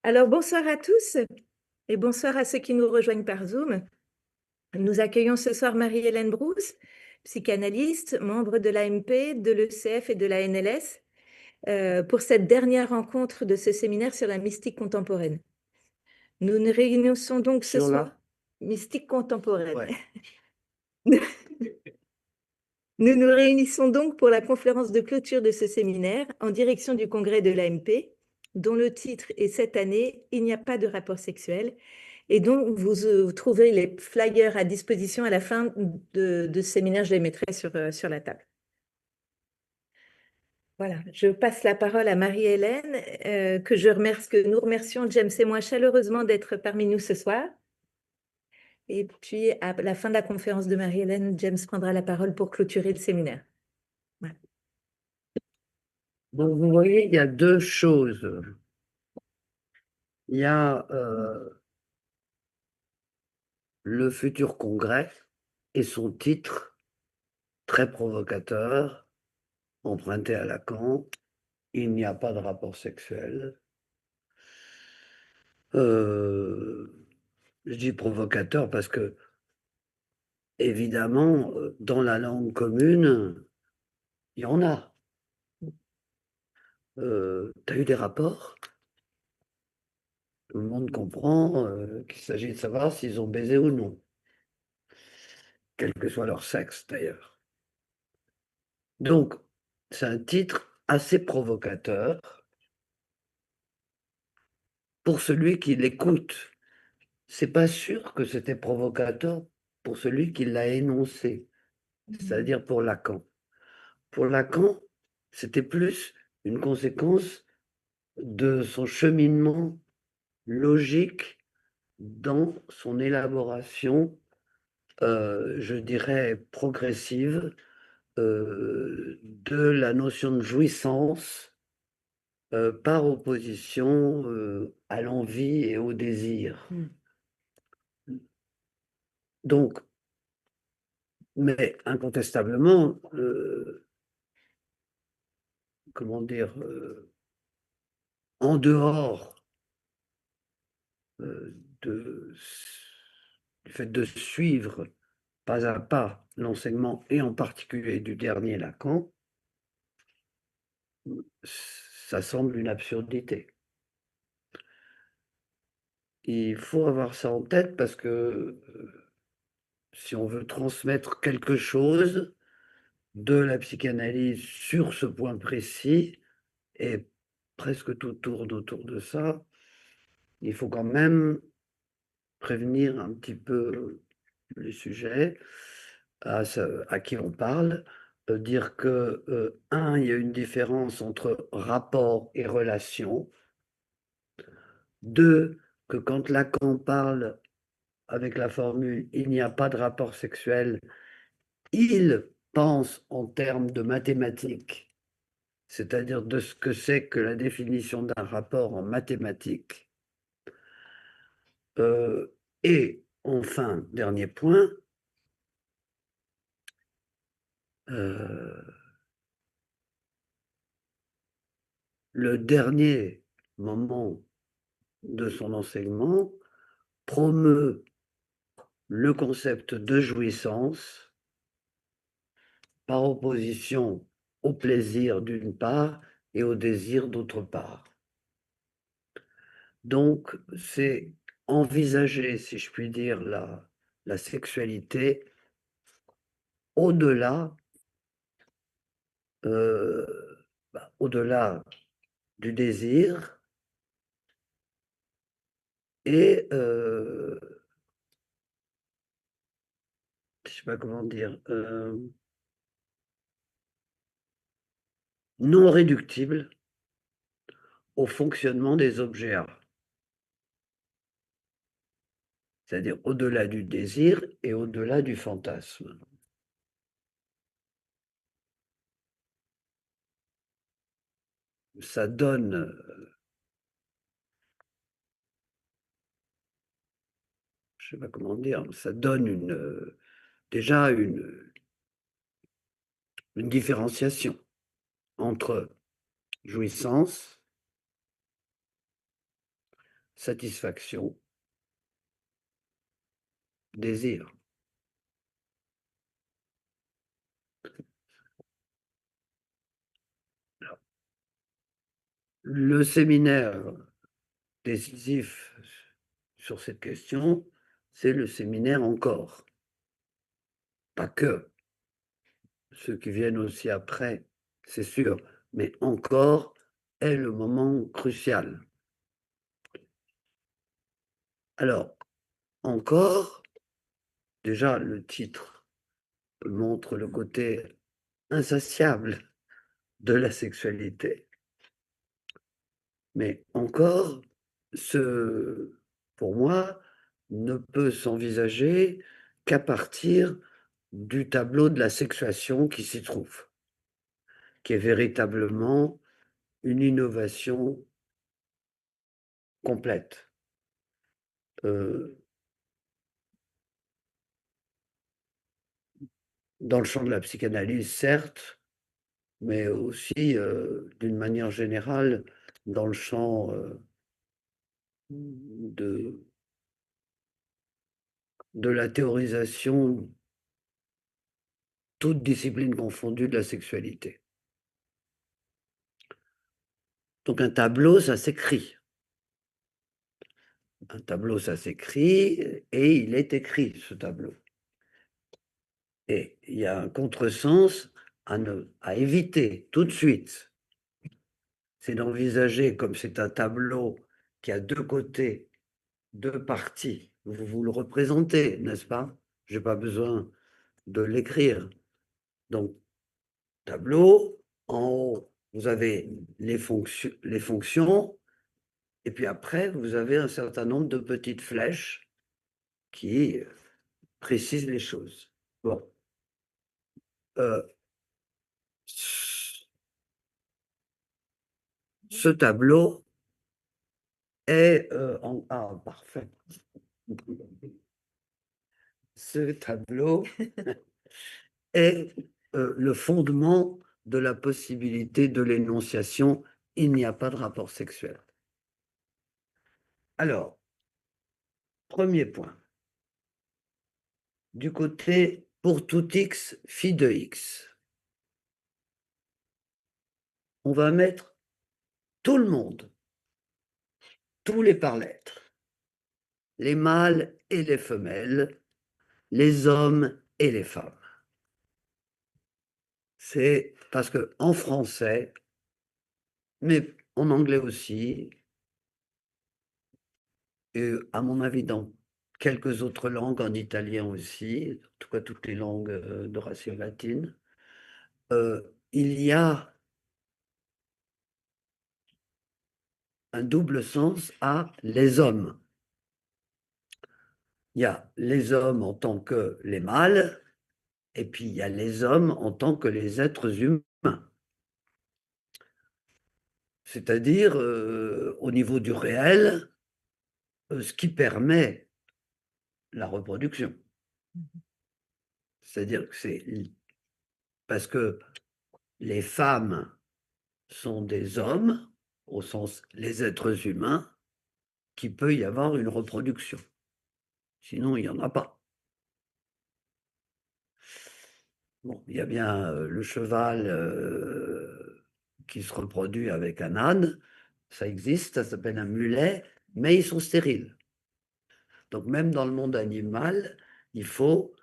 Alors bonsoir à tous et bonsoir à ceux qui nous rejoignent par Zoom. Nous accueillons ce soir Marie-Hélène Brousse, psychanalyste, membre de l'AMP, de l'ECF et de la NLS, pour cette dernière rencontre de ce séminaire sur la mystique contemporaine. Nous nous réunissons donc ce Sur soir, la... mystique contemporaine. Ouais. Nous nous réunissons donc pour la conférence de clôture de ce séminaire en direction du congrès de l'AMP, dont le titre est cette année « Il n'y a pas de rapport sexuel » et dont vous trouverez les flyers à disposition à la fin de ce séminaire, je les mettrai sur la table. Voilà, je passe la parole à Marie-Hélène, que nous remercions, James et moi, chaleureusement d'être parmi nous ce soir. Et puis, à la fin de la conférence de Marie-Hélène, James prendra la parole pour clôturer le séminaire. Voilà. Donc, vous voyez, il y a deux choses. Il y a le futur congrès et son titre, très provocateur, emprunté à Lacan, il n'y a pas de rapport sexuel. Je dis provocateur parce que, évidemment, dans la langue commune, il y en a. T'as eu des rapports? Tout le monde comprend qu'il s'agit de savoir s'ils ont baisé ou non, quel que soit leur sexe d'ailleurs. Donc, c'est un titre assez provocateur pour celui qui l'écoute. C'est pas sûr que c'était provocateur pour celui qui l'a énoncé, c'est-à-dire pour Lacan. Pour Lacan, c'était plus une conséquence de son cheminement logique dans son élaboration, je dirais, progressive de la notion de jouissance par opposition à l'envie et au désir. Donc, mais incontestablement, comment dire, en dehors du fait de suivre pas à pas l'enseignement, et en particulier du dernier Lacan, ça semble une absurdité. Il faut avoir ça en tête parce que si on veut transmettre quelque chose de la psychanalyse sur ce point précis, et presque tout tourne autour de ça, il faut quand même prévenir un petit peu les sujets à qui on parle, dire que, un, il y a une différence entre rapport et relation. Deux, que quand Lacan parle avec la formule « il n'y a pas de rapport sexuel », il pense en termes de mathématiques, c'est-à-dire de ce que c'est que la définition d'un rapport en mathématiques. Et enfin, dernier point, le dernier moment de son enseignement promeut le concept de jouissance par opposition au plaisir d'une part et au désir d'autre part. Donc, c'est envisager, si je puis dire, la sexualité au-delà au-delà du désir et je sais pas comment dire, non réductible au fonctionnement des objets art. C'est-à-dire au-delà du désir et au-delà du fantasme. Ça donne, je sais pas comment dire, ça donne déjà une différenciation entre jouissance satisfaction, désir. Alors, le séminaire décisif sur cette question, c'est le séminaire Encore. Pas que. Ceux qui viennent aussi après, c'est sûr, mais Encore est le moment crucial. Alors, Encore, déjà le titre montre le côté insatiable de la sexualité. Mais encore, pour moi, ne peut s'envisager qu'à partir du tableau de la sexuation qui s'y trouve, qui est véritablement une innovation complète. Dans le champ de la psychanalyse, certes, mais aussi, d'une manière générale, dans le champ de la théorisation, toute discipline confondue, de la sexualité. Donc un tableau, ça s'écrit. Un tableau, ça s'écrit, et il est écrit, ce tableau. Et il y a un contresens à éviter tout de suite. C'est d'envisager, comme c'est un tableau qui a deux côtés, deux parties, vous le représentez, n'est-ce pas? Je n'ai pas besoin de l'écrire. Donc, tableau, en haut, vous avez les fonctions, et puis après, vous avez un certain nombre de petites flèches qui précisent les choses. Bon. Ce tableau est parfait. Ce tableau est le fondement de la possibilité de l'énonciation. Il n'y a pas de rapport sexuel. Alors, premier point. Du côté pour tout X, phi de X, on va mettre tout le monde, tous les par-lettres, les mâles et les femelles, les hommes et les femmes. C'est parce que en français, mais en anglais aussi, et à mon avis dans quelques autres langues, en italien aussi, en tout cas toutes les langues de racine latine, il y a un double sens à les hommes. Il y a les hommes en tant que les mâles, et puis il y a les hommes en tant que les êtres humains. C'est-à-dire, au niveau du réel, ce qui permet la reproduction. C'est-à-dire que c'est parce que les femmes sont des hommes, au sens les êtres humains, qu'il peut y avoir une reproduction. Sinon, il n'y en a pas. Bon, il y a bien le cheval qui se reproduit avec un âne, ça existe, ça s'appelle un mulet, mais ils sont stériles. Donc même dans le monde animal, il faut,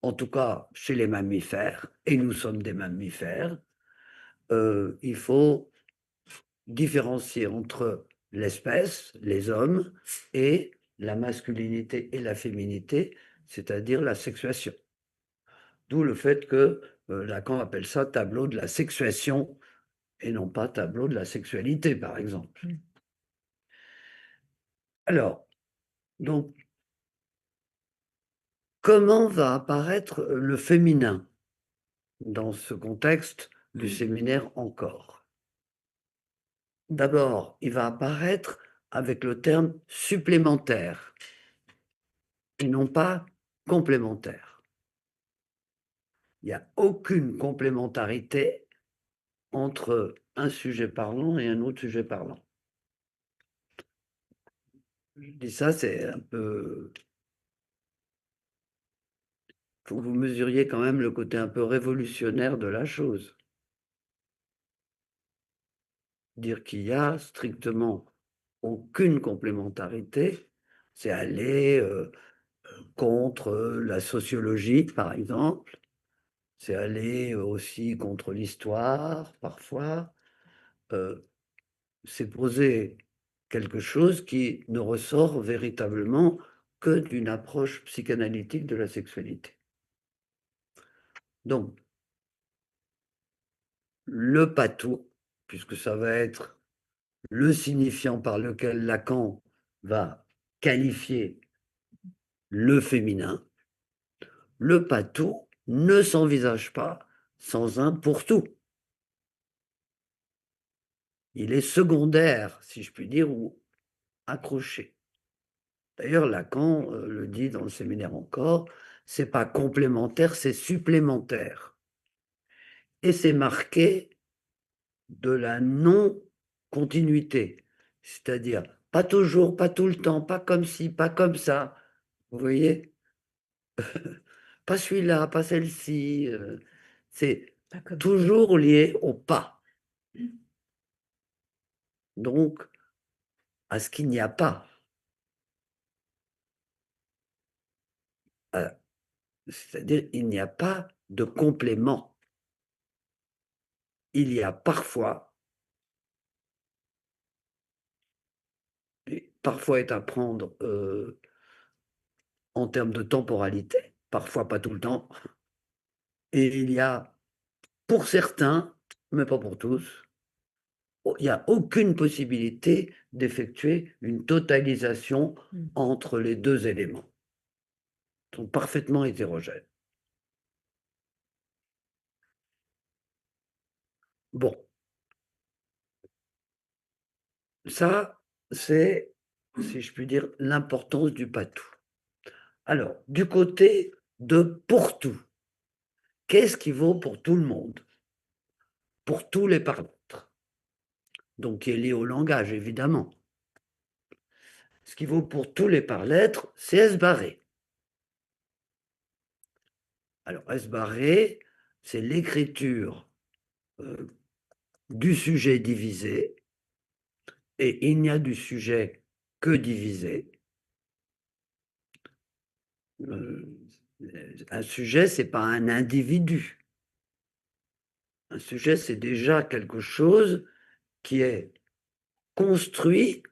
en tout cas chez les mammifères, et nous sommes des mammifères, il faut différencier entre l'espèce, les hommes, et la masculinité et la féminité, c'est-à-dire la sexuation. D'où le fait que Lacan appelle ça tableau de la sexuation et non pas tableau de la sexualité, par exemple. Alors, donc, comment va apparaître le féminin dans ce contexte du séminaire Encore? D'abord, il va apparaître avec le terme supplémentaire et non pas complémentaire. Il n'y a aucune complémentarité entre un sujet parlant et un autre sujet parlant. Je dis ça, c'est un peu... Faut que vous mesuriez quand même le côté un peu révolutionnaire de la chose. Dire qu'il y a strictement aucune complémentarité, c'est aller contre la sociologie, par exemple, c'est aller aussi contre l'histoire, parfois, c'est poser quelque chose qui ne ressort véritablement que d'une approche psychanalytique de la sexualité. Donc, le patou, puisque ça va être le signifiant par lequel Lacan va qualifier le féminin, le patou ne s'envisage pas sans un pour-tout. Il est secondaire, si je puis dire, ou accroché. D'ailleurs, Lacan le dit dans le séminaire encore, c'est pas complémentaire, c'est supplémentaire. Et c'est marqué de la non-continuité, c'est-à-dire pas toujours, pas tout le temps, pas comme ci, pas comme ça. Vous voyez? Pas celui-là, pas celle-ci. C'est toujours lié au pas. Donc, à ce qu'il n'y a pas. C'est-à-dire, il n'y a pas de complément. Il y a parfois, et parfois est à prendre en termes de temporalité, parfois pas tout le temps, et il y a pour certains, mais pas pour tous, il n'y a aucune possibilité d'effectuer une totalisation entre les deux éléments. Ils sont parfaitement hétérogènes. Bon, ça, c'est, si je puis dire, l'importance du patou. Alors, du côté de pour tout, qu'est-ce qui vaut pour tout le monde? Pour tous les paramètres. Donc, qui est lié au langage, évidemment. Ce qui vaut pour tous les par-lettres, c'est S barré. Alors, S barré, c'est l'écriture du sujet divisé, et il n'y a du sujet que divisé. Un sujet, c'est pas un individu. Un sujet, c'est déjà quelque chose qui est construit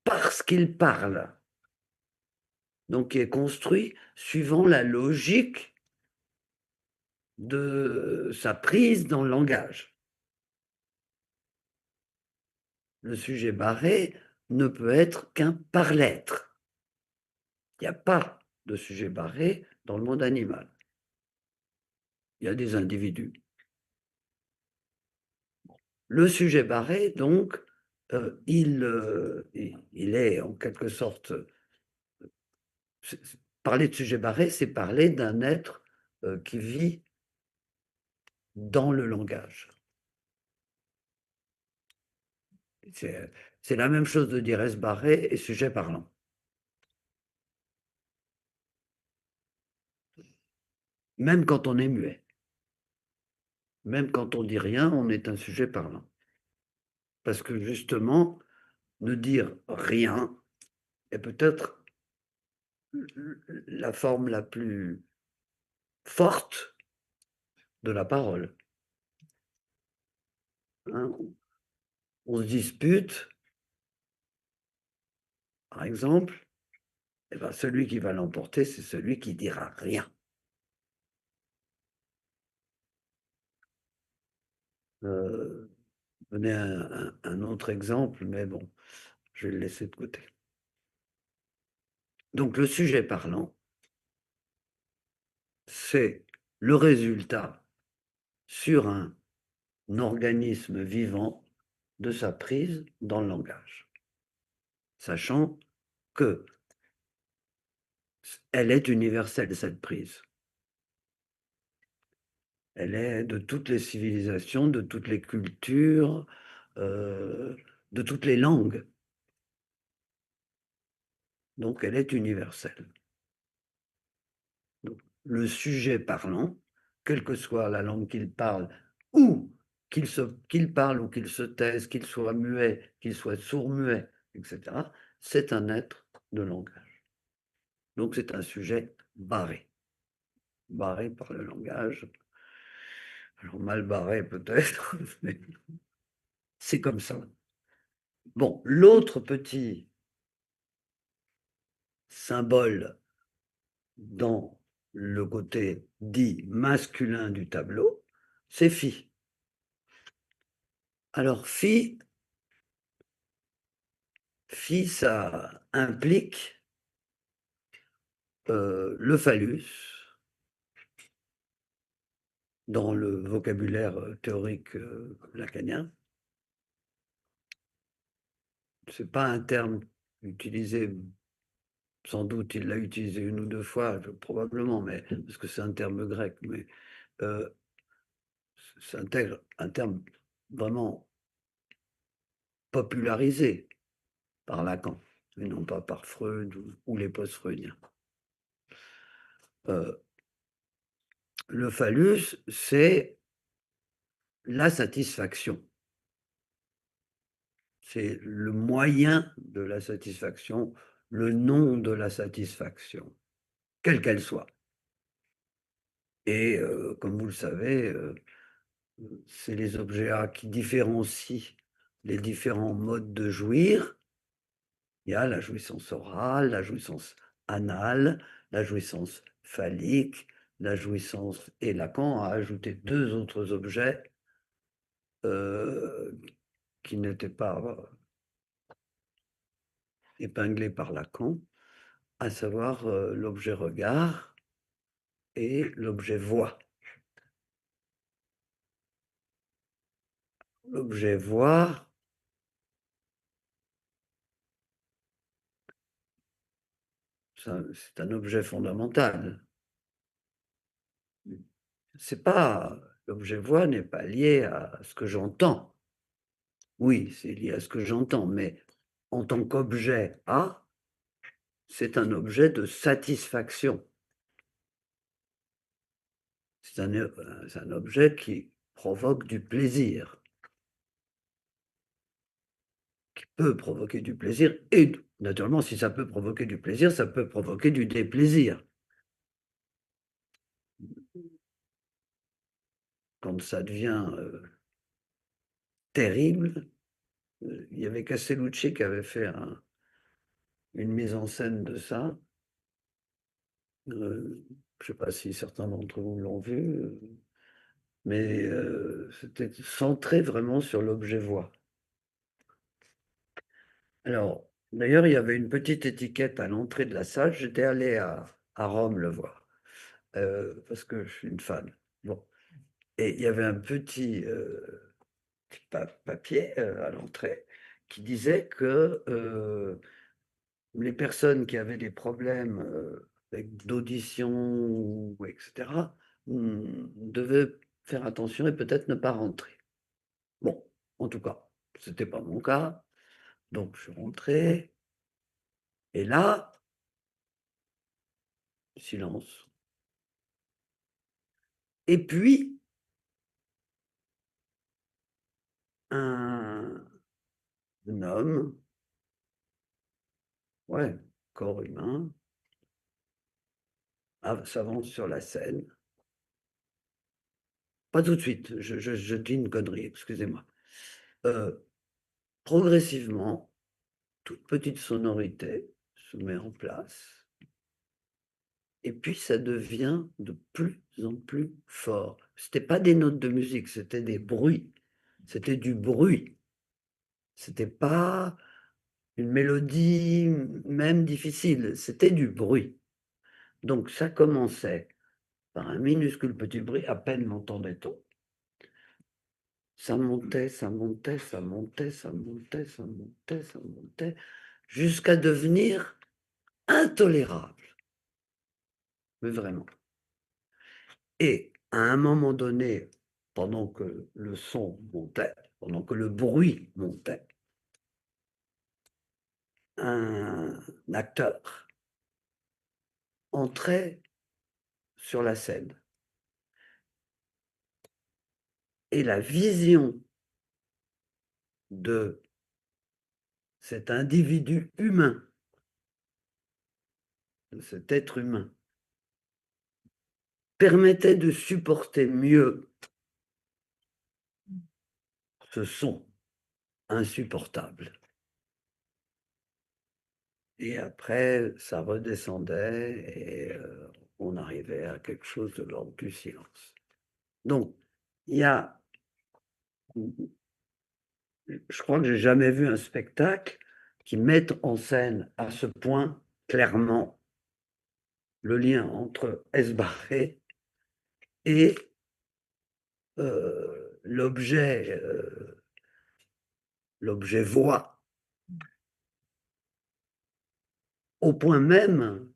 parce qu'il parle. Donc, qui est construit suivant la logique de sa prise dans le langage. Le sujet barré ne peut être qu'un par-lettre. Il n'y a pas de sujet barré dans le monde animal. Il y a des individus. Le sujet barré, donc, il est en quelque sorte... Parler de sujet barré, c'est parler d'un être qui vit dans le langage. C'est la même chose de dire S barré et sujet parlant. Même quand on est muet. Même quand on dit rien, on est un sujet parlant. Parce que justement, ne dire rien est peut-être la forme la plus forte de la parole. Hein, on se dispute, par exemple, eh ben, celui qui va l'emporter, c'est celui qui dira rien. Donner un autre exemple, mais bon, je vais le laisser de côté. Donc le sujet parlant, c'est le résultat sur un organisme vivant de sa prise dans le langage, sachant que elle est universelle, cette prise. Elle est de toutes les civilisations, de toutes les cultures, de toutes les langues. donc elle est universelle. Donc, le sujet parlant, quelle que soit la langue qu'il parle, ou qu'il parle ou qu'il se taise, qu'il soit muet, qu'il soit sourd-muet, etc., c'est un être de langage. Donc c'est un sujet barré. Barré par le langage. Alors mal barré peut-être, mais c'est comme ça. Bon, l'autre petit symbole dans le côté dit masculin du tableau, c'est phi. Alors phi, ça implique le phallus dans le vocabulaire théorique lacanien. C'est pas un terme utilisé, sans doute il l'a utilisé une ou deux fois, probablement, mais parce que c'est un terme grec, mais c'est un terme vraiment popularisé par Lacan, et non pas par Freud ou les post-freudiens. Le phallus, c'est la satisfaction. C'est le moyen de la satisfaction, le nom de la satisfaction, quelle qu'elle soit. Et comme vous le savez, c'est les objets A qui différencient les différents modes de jouir. Il y a la jouissance orale, la jouissance anale, la jouissance phallique, la jouissance, et Lacan a ajouté deux autres objets qui n'étaient pas épinglés par Lacan, à savoir l'objet regard et l'objet voix. L'objet voix, c'est un objet fondamental. C'est pas, l'objet voix n'est pas lié à ce que j'entends. Oui, c'est lié à ce que j'entends, mais en tant qu'objet A, c'est un objet de satisfaction. C'est un objet qui provoque du plaisir, qui peut provoquer du plaisir, et naturellement, si ça peut provoquer du plaisir, ça peut provoquer du déplaisir. Quand ça devient terrible, il y avait Castellucci qui avait fait une mise en scène de ça. Je ne sais pas si certains d'entre vous l'ont vu, mais c'était centré vraiment sur l'objet voix. Alors, d'ailleurs, il y avait une petite étiquette à l'entrée de la salle. J'étais allé à Rome le voir, parce que je suis une fan. Bon. Et il y avait un petit papier à l'entrée qui disait que les personnes qui avaient des problèmes d'audition, etc., devaient faire attention et peut-être ne pas rentrer. Bon, en tout cas, ce n'était pas mon cas. Donc, je suis rentré. Et là, silence. Et puis, un homme, ouais, corps humain, s'avance sur la scène. Pas tout de suite, je dis une connerie, excusez-moi. Progressivement, toute petite sonorité se met en place, et puis ça devient de plus en plus fort. C'était pas des notes de musique, c'était des bruits, c'était du bruit. C'était pas une mélodie même difficile, c'était du bruit. Donc ça commençait par un minuscule petit bruit, à peine l'entendait-on. Ça montait, ça montait, ça montait, ça montait, ça montait, ça montait, jusqu'à devenir intolérable. Mais vraiment. Et à un moment donné, pendant que le son montait, pendant que le bruit montait, un acteur entrait sur la scène et la vision de cet individu humain, de cet être humain, permettait de supporter mieux ce son insupportable. Et après, ça redescendait et on arrivait à quelque chose de l'ordre du silence. Donc, il y a, je crois que j'ai jamais vu un spectacle qui mette en scène à ce point clairement le lien entre Esbarré et l'objet voix, au point même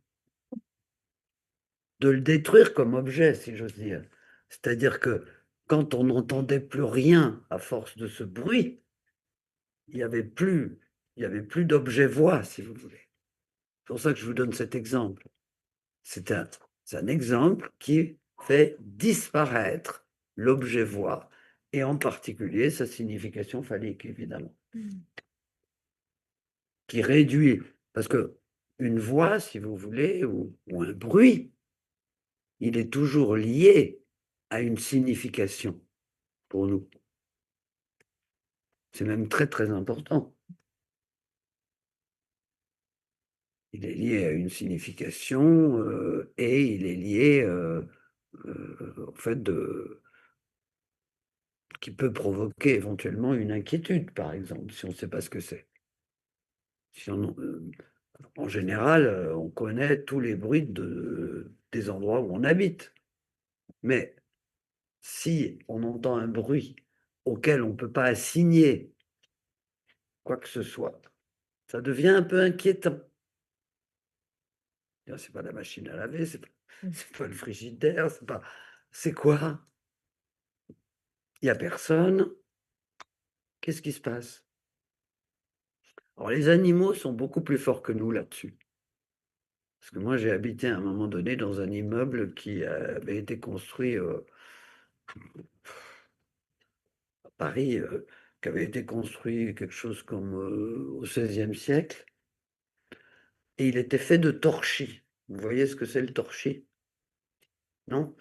de le détruire comme objet, si j'ose dire. C'est-à-dire que quand on n'entendait plus rien à force de ce bruit, il n'y avait plus, d'objet voix, si vous voulez. C'est pour ça que je vous donne cet exemple. C'est un exemple qui fait disparaître l'objet voix, et en particulier sa signification phallique, évidemment. Qui réduit, parce que une voix, si vous voulez, ou un bruit, il est toujours lié à une signification pour nous. C'est même très, très important. Il est lié à une signification et il est lié au fait qui peut provoquer éventuellement une inquiétude, par exemple, si on ne sait pas ce que c'est. Si en général, on connaît tous les bruits des endroits où on habite. Mais si on entend un bruit auquel on ne peut pas assigner quoi que ce soit, ça devient un peu inquiétant. C'est pas la machine à laver, c'est pas le frigidaire, c'est quoi? Il n'y a personne. Qu'est-ce qui se passe? Alors, les animaux sont beaucoup plus forts que nous là-dessus. Parce que moi, j'ai habité à un moment donné dans un immeuble qui avait été construit à Paris, qui avait été construit quelque chose comme au XVIe siècle. Et il était fait de torchis. Vous voyez ce que c'est le torchis? Non?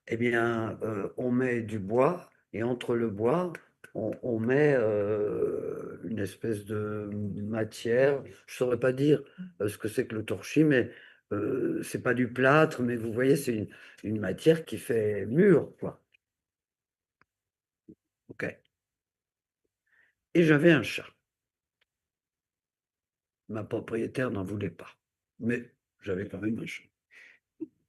Eh bien, on met du bois et entre le bois, on met une espèce de matière. Je ne saurais pas dire ce que c'est que le torchis, mais c'est pas du plâtre, mais vous voyez, c'est une matière qui fait mûr, quoi. OK. Et j'avais un chat. Ma propriétaire n'en voulait pas, mais j'avais quand même un chat.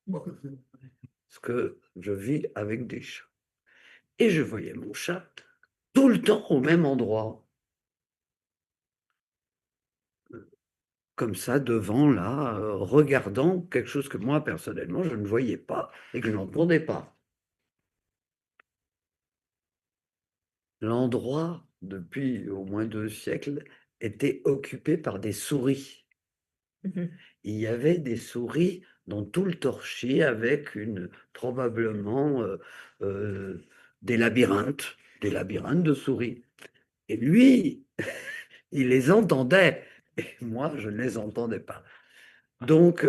Parce que je vis avec des chats. Et je voyais mon chat tout le temps au même endroit. Comme ça, devant, là, regardant quelque chose que moi, personnellement, je ne voyais pas et que je n'entendais pas. L'endroit, depuis au moins 2 siècles, était occupé par des souris. Il y avait des souris dans tout le torchis avec probablement des labyrinthes de souris. Et lui, il les entendait, et moi, je ne les entendais pas. Donc,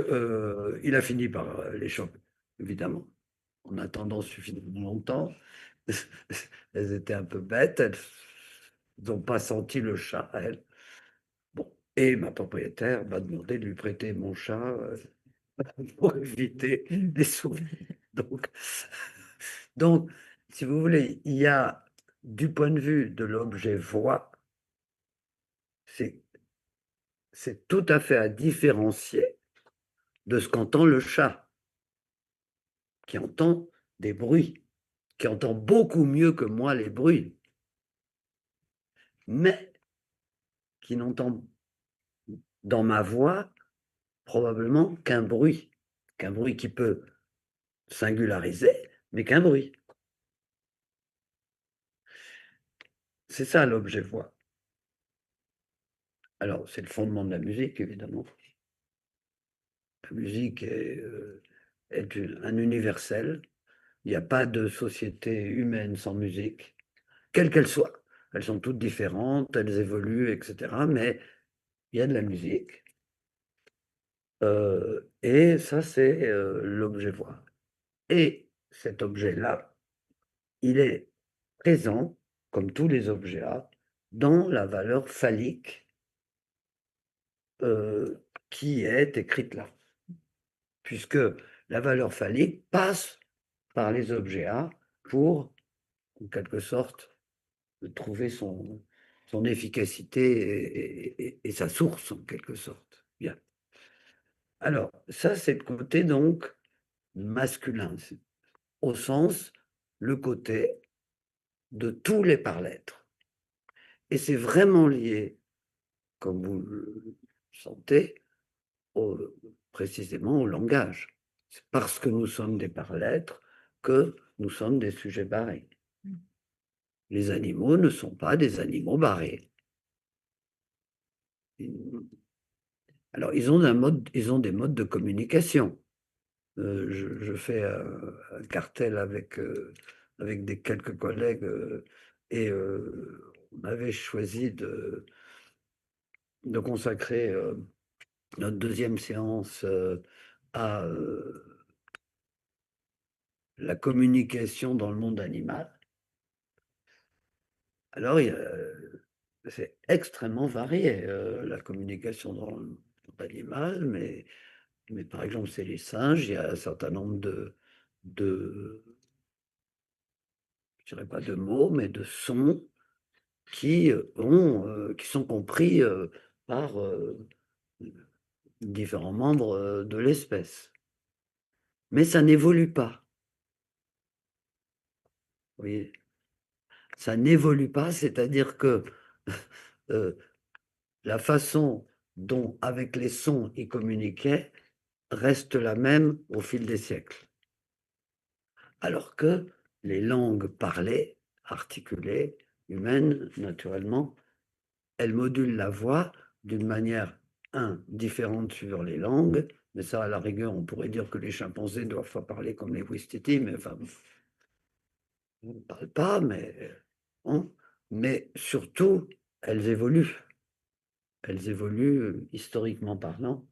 il a fini par les choper, évidemment, en attendant suffisamment longtemps. Elles étaient un peu bêtes, elles n'ont pas senti le chat, elles. Bon, et ma propriétaire m'a demandé de lui prêter mon chat pour éviter les souris. Donc, donc, si vous voulez, il y a, du point de vue de l'objet voix, c'est tout à fait à différencier de ce qu'entend le chat, qui entend des bruits, qui entend beaucoup mieux que moi les bruits, mais qui n'entend dans ma voix probablement qu'un bruit qui peut singulariser, mais qu'un bruit. C'est ça l'objet voix. Alors, c'est le fondement de la musique, évidemment. La musique est un universel. Il n'y a pas de société humaine sans musique, quelle qu'elle soit. Elles sont toutes différentes, elles évoluent, etc. Mais il y a de la musique. Et ça, c'est l'objet voix. Et cet objet-là, il est présent, comme tous les objets art, dans la valeur phallique qui est écrite là. Puisque la valeur phallique passe par les objets art pour, en quelque sorte, trouver son efficacité et sa source, en quelque sorte. Bien. Alors, ça, c'est le côté, donc, masculin, au sens, le côté de tous les par-lettres. Et c'est vraiment lié, comme vous le sentez, précisément au langage. C'est parce que nous sommes des par-lettres que nous sommes des sujets barrés. Les animaux ne sont pas des animaux barrés. Alors, ils ont des modes de communication. Je fais un cartel avec quelques collègues et on avait choisi de consacrer notre deuxième séance à la communication dans le monde animal. Alors, c'est extrêmement varié, la communication dans le monde animal, mais par exemple, c'est les singes, il y a un certain nombre de je dirais pas de mots, mais de sons qui sont compris par différents membres de l'espèce. Mais ça n'évolue pas. Vous voyez, ça n'évolue pas, c'est-à-dire que la façon dont, avec les sons, ils communiquaient reste la même au fil des siècles. Alors que les langues parlées, articulées, humaines, naturellement, elles modulent la voix d'une manière, différente suivant les langues, mais ça, à la rigueur, on pourrait dire que les chimpanzés ne doivent pas parler comme les Ouistiti, mais enfin, ils ne parlent pas, mais surtout, elles évoluent. Elles évoluent, historiquement parlant,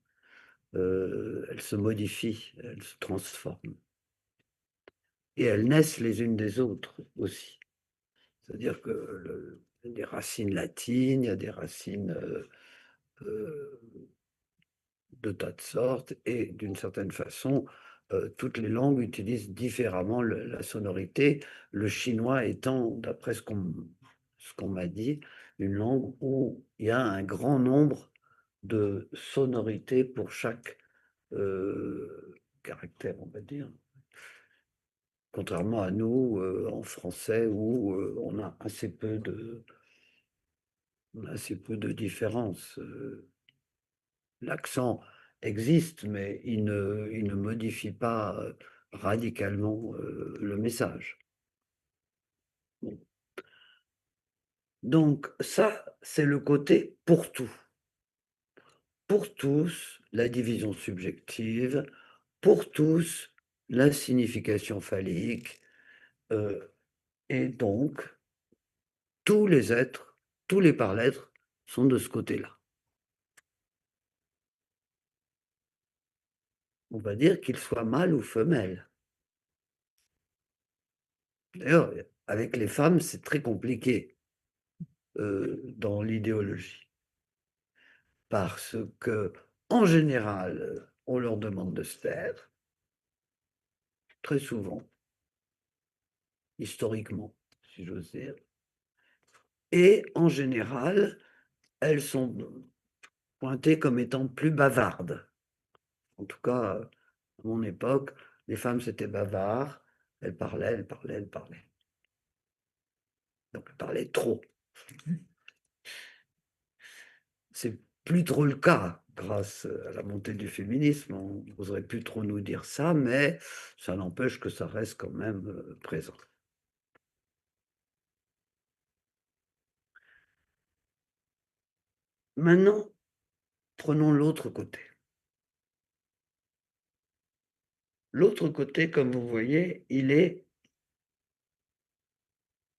elles se modifient, elles se transforment. Et elles naissent les unes des autres aussi. C'est-à-dire que il y a des racines latines, il y a des racines de tas de sortes, et d'une certaine façon, toutes les langues utilisent différemment la sonorité, le chinois étant, d'après ce qu'on m'a dit, une langue où il y a un grand nombre de sonorités pour chaque caractère, on va dire. Contrairement à nous, en français, où on a assez peu de différences. L'accent existe, mais il ne modifie pas radicalement le message. Bon. Donc ça, c'est le côté pour tout. Pour tous, la division subjective, pour tous, la signification phallique, et donc tous les êtres, tous les par-lettres sont de ce côté-là. On va dire qu'ils soient mâles ou femelles. D'ailleurs, avec les femmes, c'est très compliqué dans l'idéologie. Parce que, en général, on leur demande de se taire, très souvent, historiquement, si j'ose dire. Et en général, elles sont pointées comme étant plus bavardes. En tout cas, à mon époque, les femmes, c'était bavard, elles parlaient, elles parlaient, elles parlaient. Donc, elles parlaient trop. C'est plus trop le cas grâce à la montée du féminisme. On n'oserait plus trop nous dire ça, mais ça n'empêche que ça reste quand même présent. Maintenant, prenons l'autre côté. L'autre côté, comme vous voyez, il est,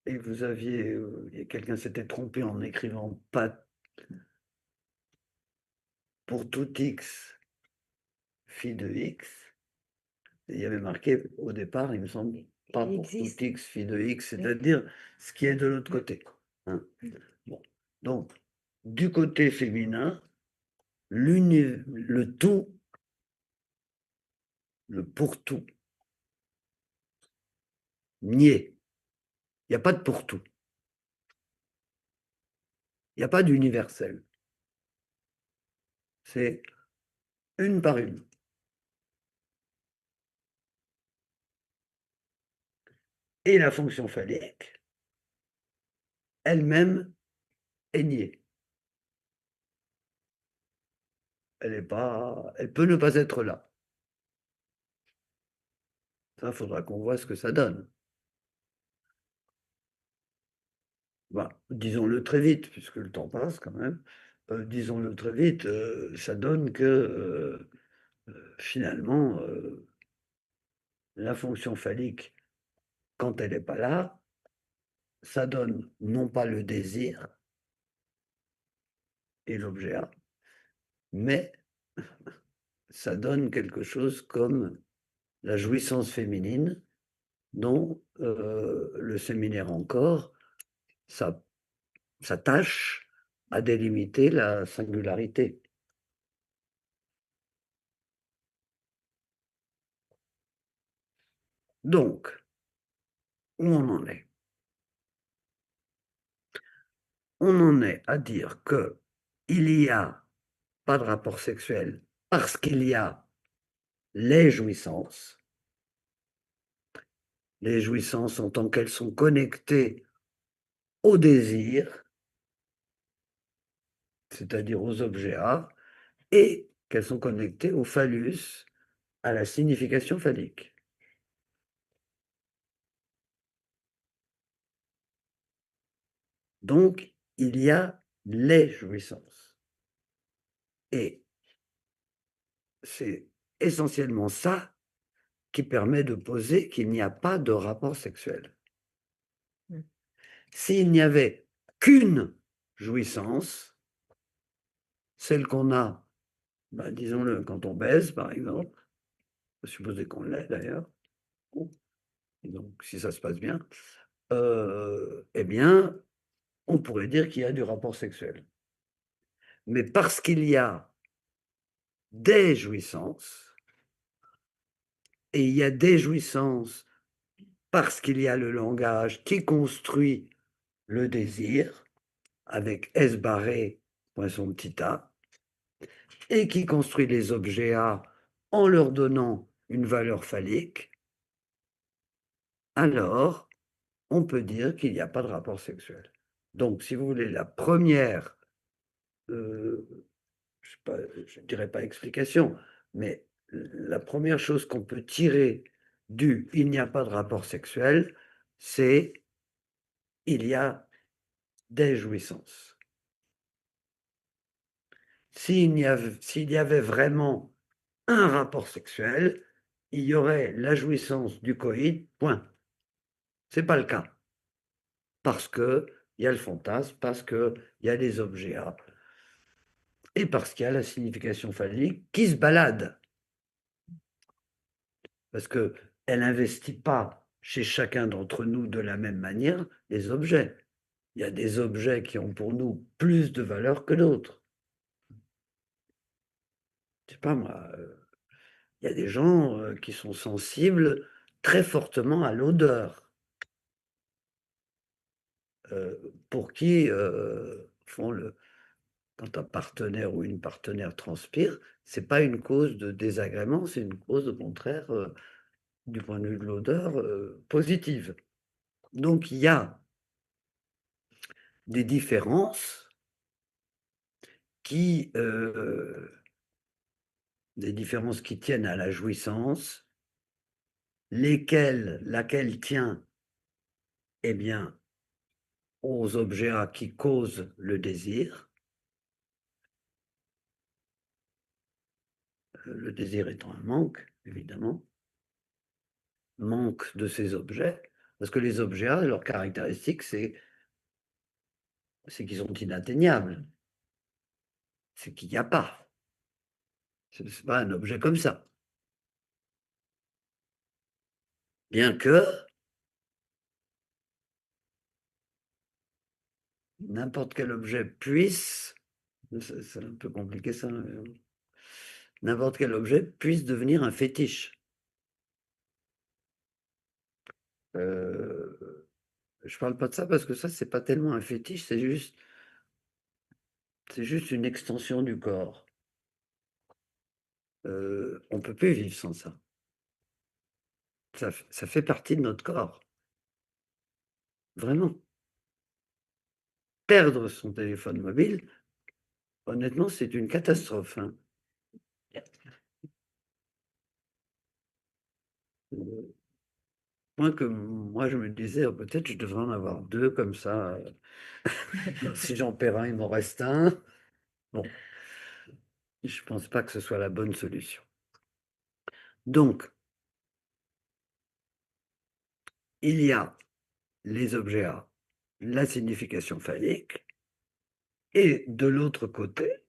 et vous aviez, quelqu'un s'était trompé en écrivant pas pour tout x, phi de x. Il y avait marqué au départ, il me semble, pas pour tout x, phi de x, c'est-à-dire ce qui est de l'autre côté. Hein. Bon. Donc, du côté féminin, le tout, le pour tout, nié. Il n'y a pas de pour tout. Il n'y a pas d'universel. C'est une par une. Et la fonction phallique, elle-même, est niée. Elle peut ne pas être là. Ça, il faudra qu'on voit ce que ça donne. Bah, disons-le très vite, puisque le temps passe quand même. Disons-le très vite, ça donne que finalement, la fonction phallique, quand elle n'est pas là, ça donne non pas le désir et l'objet A, mais ça donne quelque chose comme la jouissance féminine dont le séminaire encore s'attache à délimiter la singularité. Donc, où on en est? On en est à dire que il n'y a pas de rapport sexuel parce qu'il y a les jouissances en tant qu'elles sont connectées au désir, c'est-à-dire aux objets A, et qu'elles sont connectées au phallus, à la signification phallique. Donc, il y a les jouissances. Et c'est essentiellement ça qui permet de poser qu'il n'y a pas de rapport sexuel. S'il n'y avait qu'une jouissance, celle qu'on a, ben, disons-le, quand on baise, par exemple, on peut supposer qu'on l'est d'ailleurs, donc si ça se passe bien, eh bien, on pourrait dire qu'il y a du rapport sexuel. Mais parce qu'il y a des jouissances, et il y a des jouissances parce qu'il y a le langage qui construit le désir, avec S barré, poinçon petit a, et qui construit les objets A en leur donnant une valeur phallique, alors on peut dire qu'il n'y a pas de rapport sexuel. Donc, si vous voulez, la première, je ne dirais pas explication, mais la première chose qu'on peut tirer du il n'y a pas de rapport sexuel, c'est il y a des jouissances. S'il y avait vraiment un rapport sexuel, il y aurait la jouissance du coït, point. Ce n'est pas le cas. Parce qu'il y a le fantasme, parce qu'il y a les objets A, et parce qu'il y a la signification phallique qui se balade. Parce qu'elle n'investit pas chez chacun d'entre nous de la même manière les objets. Il y a des objets qui ont pour nous plus de valeur que d'autres. Je ne sais pas moi, il y a des gens qui sont sensibles très fortement à l'odeur, pour qui, quand un partenaire ou une partenaire transpire, ce n'est pas une cause de désagrément, c'est une cause au contraire, du point de vue de l'odeur, positive. Donc il y a des différences des différences qui tiennent à la jouissance, laquelle tient, eh bien, aux objets A qui causent le désir, le désir étant un manque, évidemment, manque de ces objets, parce que les objets, leur caractéristique, c'est qu'ils sont inatteignables, c'est qu'il n'y a pas. Ce n'est pas un objet comme ça. Bien que n'importe quel objet puisse, c'est un peu compliqué ça, n'importe quel objet puisse devenir un fétiche. Je parle pas de ça parce que ça, c'est pas tellement un fétiche, c'est juste une extension du corps. On peut plus vivre sans ça. Ça fait partie de notre corps. Vraiment. Perdre son téléphone mobile, honnêtement, c'est une catastrophe, hein. Moins que moi, je me disais: «Oh, peut-être je devrais en avoir 2 comme ça, si j'en perds un, il m'en reste un». Bon, je pense pas que ce soit la bonne solution. Donc, il y a les objets à la signification phallique et de l'autre côté,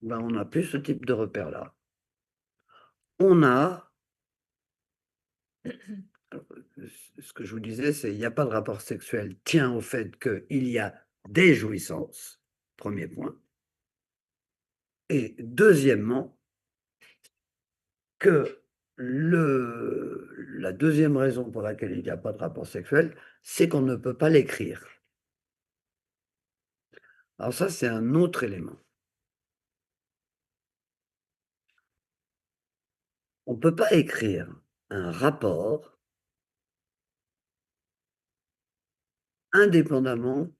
ben, on n'a plus ce type de repère-là. On a ce que je vous disais, c'est il n'y a pas de rapport sexuel tient au fait qu'il y a des jouissances, premier point. Et deuxièmement, que la deuxième raison pour laquelle il n'y a pas de rapport sexuel, c'est qu'on ne peut pas l'écrire. Alors ça, c'est un autre élément. On ne peut pas écrire un rapport indépendamment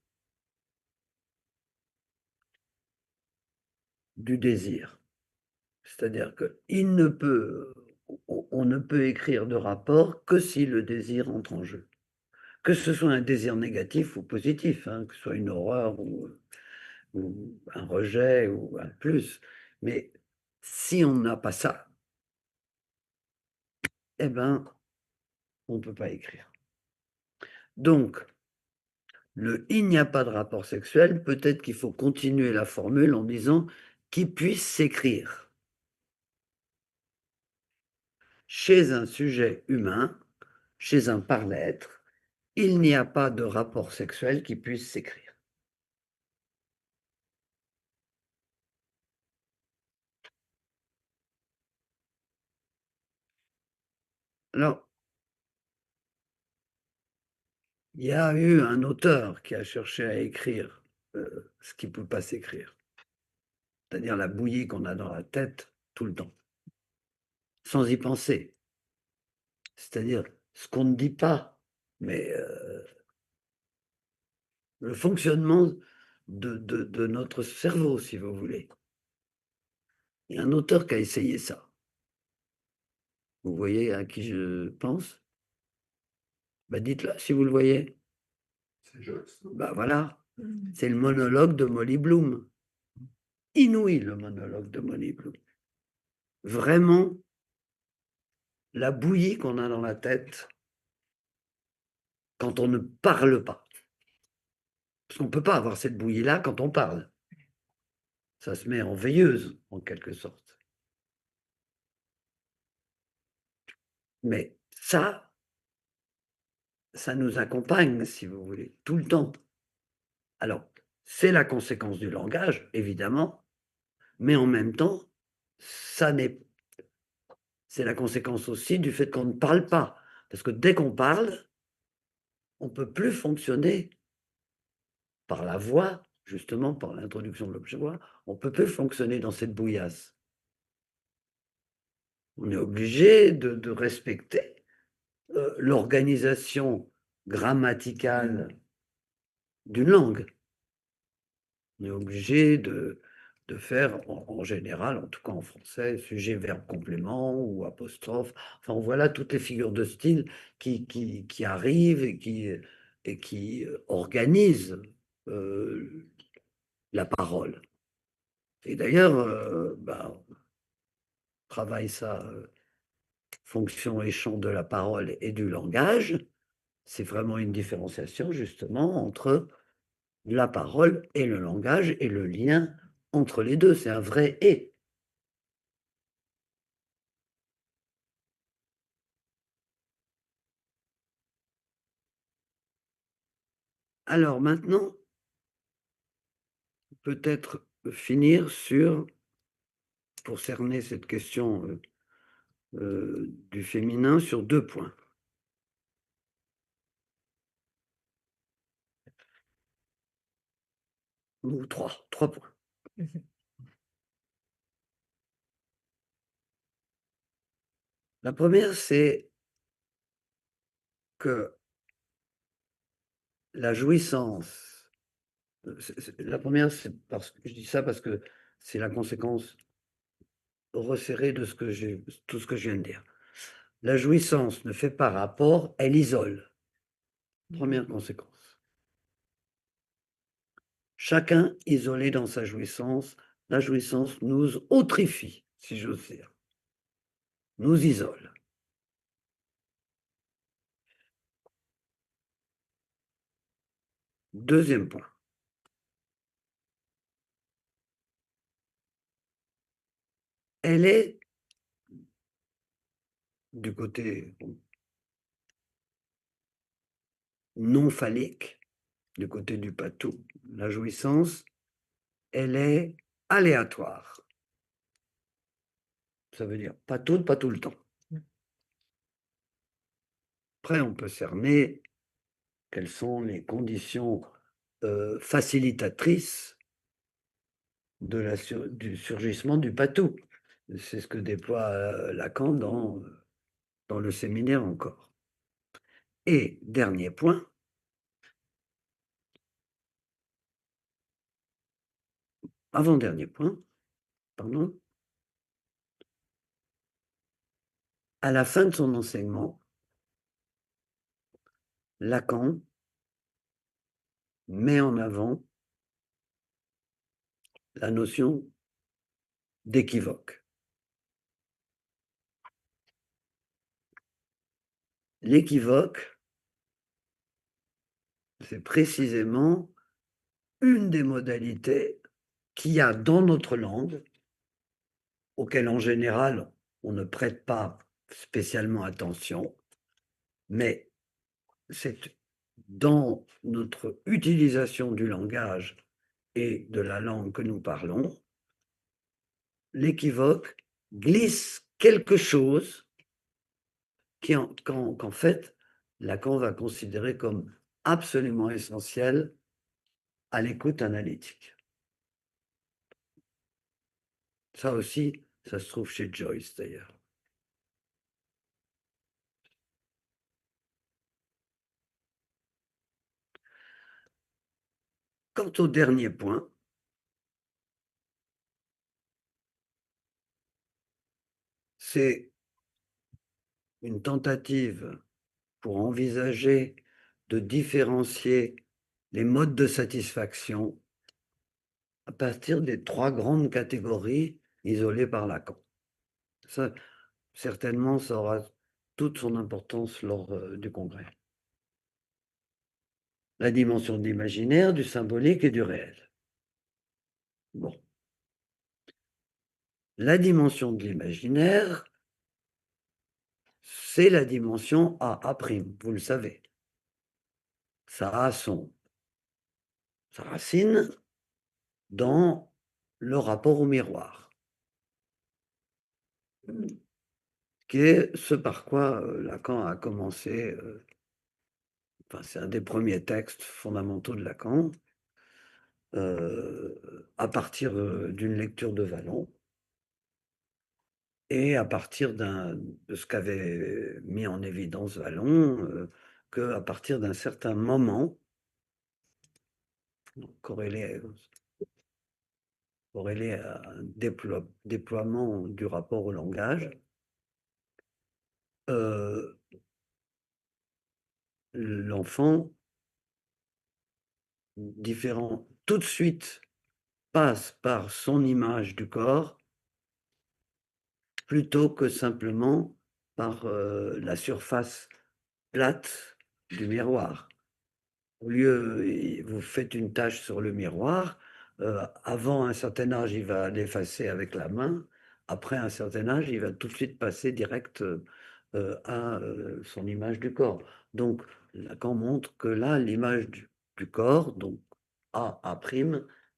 du désir. C'est-à-dire qu'on ne peut écrire de rapport que si le désir entre en jeu. Que ce soit un désir négatif ou positif, hein, que ce soit une horreur ou un rejet ou un plus. Mais si on n'a pas ça, eh ben, on ne peut pas écrire. Donc, il n'y a pas de rapport sexuel, peut-être qu'il faut continuer la formule en disant qu'il puisse s'écrire. Chez un sujet humain, chez un par-l'être, il n'y a pas de rapport sexuel qui puisse s'écrire. Alors, il y a eu un auteur qui a cherché à écrire ce qui ne peut pas s'écrire, c'est-à-dire la bouillie qu'on a dans la tête tout le temps, sans y penser. C'est-à-dire ce qu'on ne dit pas, mais le fonctionnement de notre cerveau, si vous voulez. Il y a un auteur qui a essayé ça. Vous voyez à qui je pense? Bah, dites-le si vous le voyez. Bah voilà, c'est le monologue de Molly Bloom. Inouï, le monologue de Molly Bloom. Vraiment, la bouillie qu'on a dans la tête quand on ne parle pas. Parce qu'on ne peut pas avoir cette bouillie-là quand on parle. Ça se met en veilleuse, en quelque sorte. Mais ça nous accompagne, si vous voulez, tout le temps. Alors, c'est la conséquence du langage, évidemment, mais en même temps, c'est la conséquence aussi du fait qu'on ne parle pas. Parce que dès qu'on parle, on ne peut plus fonctionner par la voix, justement, par l'introduction de l'objet voix, on ne peut plus fonctionner dans cette bouillasse. On est obligé de respecter l'organisation grammaticale d'une langue. On est obligé de faire, en général, en tout cas en français, sujet, verbe, complément ou apostrophe. Enfin, voilà toutes les figures de style qui arrivent et qui organisent la parole. Et d'ailleurs, bah, travaille sa fonction et champ de la parole et du langage, c'est vraiment une différenciation justement entre la parole et le langage et le lien entre les deux. C'est un vrai et. Alors maintenant, peut-être finir sur, pour cerner cette question du féminin, sur 2 points. Ou 3 points. Mhm. La première, c'est que la jouissance, la première, c'est parce que je dis ça parce que c'est la conséquence resserrée de tout ce que je viens de dire. La jouissance ne fait pas rapport, elle isole. Première conséquence. Chacun isolé dans sa jouissance, la jouissance nous autrifie, si j'ose dire, nous isole. Deuxième point. Elle est du côté non phallique, du côté du patou, la jouissance, elle est aléatoire. Ça veut dire pas tout le temps. Après, on peut cerner quelles sont les conditions facilitatrices du surgissement du patou. C'est ce que déploie Lacan dans le séminaire encore. Et dernier point, avant-dernier point, pardon, à la fin de son enseignement, Lacan met en avant la notion d'équivoque. L'équivoque, c'est précisément une des modalités qu'il y a dans notre langue, auxquelles en général on ne prête pas spécialement attention, mais c'est dans notre utilisation du langage et de la langue que nous parlons, l'équivoque glisse quelque chose qu'en fait, Lacan va considérer comme absolument essentiel à l'écoute analytique. Ça aussi, ça se trouve chez Joyce d'ailleurs. Quant au dernier point, c'est une tentative pour envisager de différencier les modes de satisfaction à partir des 3 grandes catégories isolées par Lacan. Ça, certainement, ça aura toute son importance lors du congrès. La dimension de l'imaginaire, du symbolique et du réel. Bon. La dimension de l'imaginaire, c'est la dimension A', vous le savez. Ça a sa racine dans le rapport au miroir, qui est ce par quoi Lacan a commencé, enfin, c'est un des premiers textes fondamentaux de Lacan, à partir d'une lecture de Vallon et à partir de ce qu'avait mis en évidence Vallon, qu'à partir d'un certain moment, corrélé à un déploiement du rapport au langage, l'enfant différent tout de suite passe par son image du corps plutôt que simplement par la surface plate du miroir. Au lieu, vous faites une tache sur le miroir, avant un certain âge, il va l'effacer avec la main. Après un certain âge, il va tout de suite passer direct à son image du corps. Donc, Lacan montre que là, l'image du corps, donc A'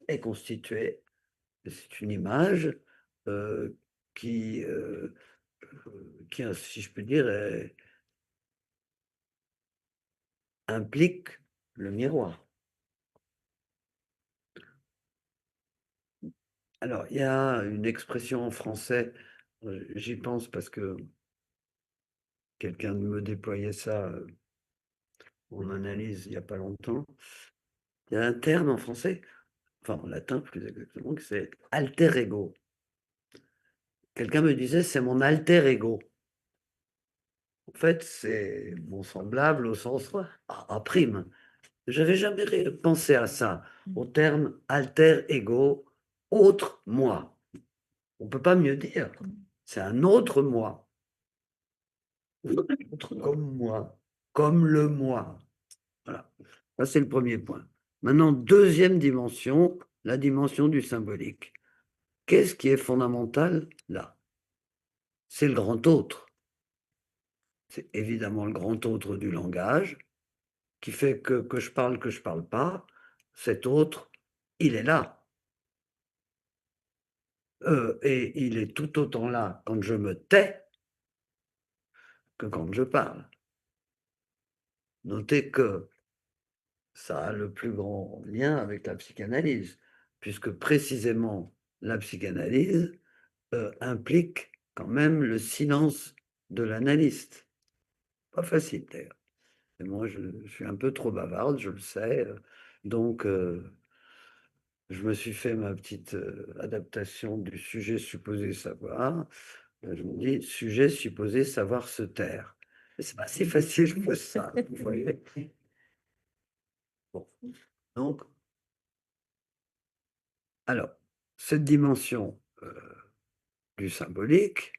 est constituée, c'est une image euh, qui, euh, qui, si je peux dire, implique le miroir. Alors, il y a une expression en français, j'y pense parce que quelqu'un me déployait ça en analyse il n'y a pas longtemps. Il y a un terme en français, enfin en latin plus exactement, que c'est alter ego. Quelqu'un me disait, c'est mon alter ego. En fait, c'est mon semblable au sens A prime. J'avais jamais pensé à ça, au terme alter ego, autre moi. On peut pas mieux dire. C'est un autre moi. Autre comme moi, comme le moi. Voilà. Ça, c'est le premier point. Maintenant, deuxième dimension, la dimension du symbolique. Qu'est-ce qui est fondamental là? C'est le grand autre. C'est évidemment le grand autre du langage qui fait que je parle pas, cet autre, il est là. Et il est tout autant là quand je me tais que quand je parle. Notez que ça a le plus grand lien avec la psychanalyse, puisque précisément la psychanalyse implique quand même le silence de l'analyste. Pas facile d'ailleurs. Et moi, je suis un peu trop bavarde, je le sais. Donc, je me suis fait ma petite adaptation du sujet supposé savoir. Je me dis, sujet supposé savoir se taire. Et c'est pas si facile que ça, vous voyez. Bon. Donc, alors, cette dimension du symbolique,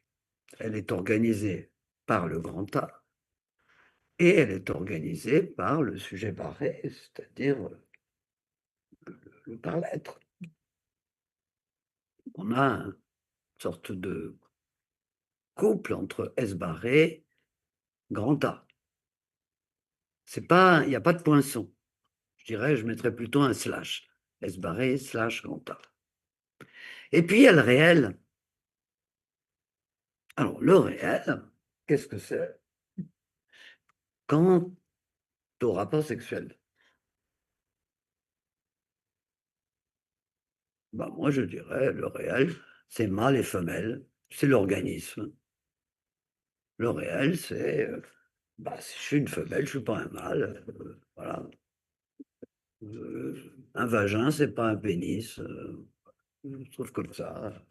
elle est organisée par le grand A et elle est organisée par le sujet barré, c'est-à-dire le par-l'être. On a une sorte de couple entre S barré, grand A. C'est pas, il n'y a pas de poinçon. Je dirais, je mettrais plutôt un slash. S barré, slash, grand A. Et puis, il y a le réel. Alors, le réel, qu'est-ce que c'est? Quant au rapport sexuel, ben, moi, je dirais, le réel, c'est mâle et femelle, c'est l'organisme. Le réel, c'est, bah, si je suis une femelle, je suis pas un mâle. Voilà. Un vagin, c'est pas un pénis. Je trouve comme ça.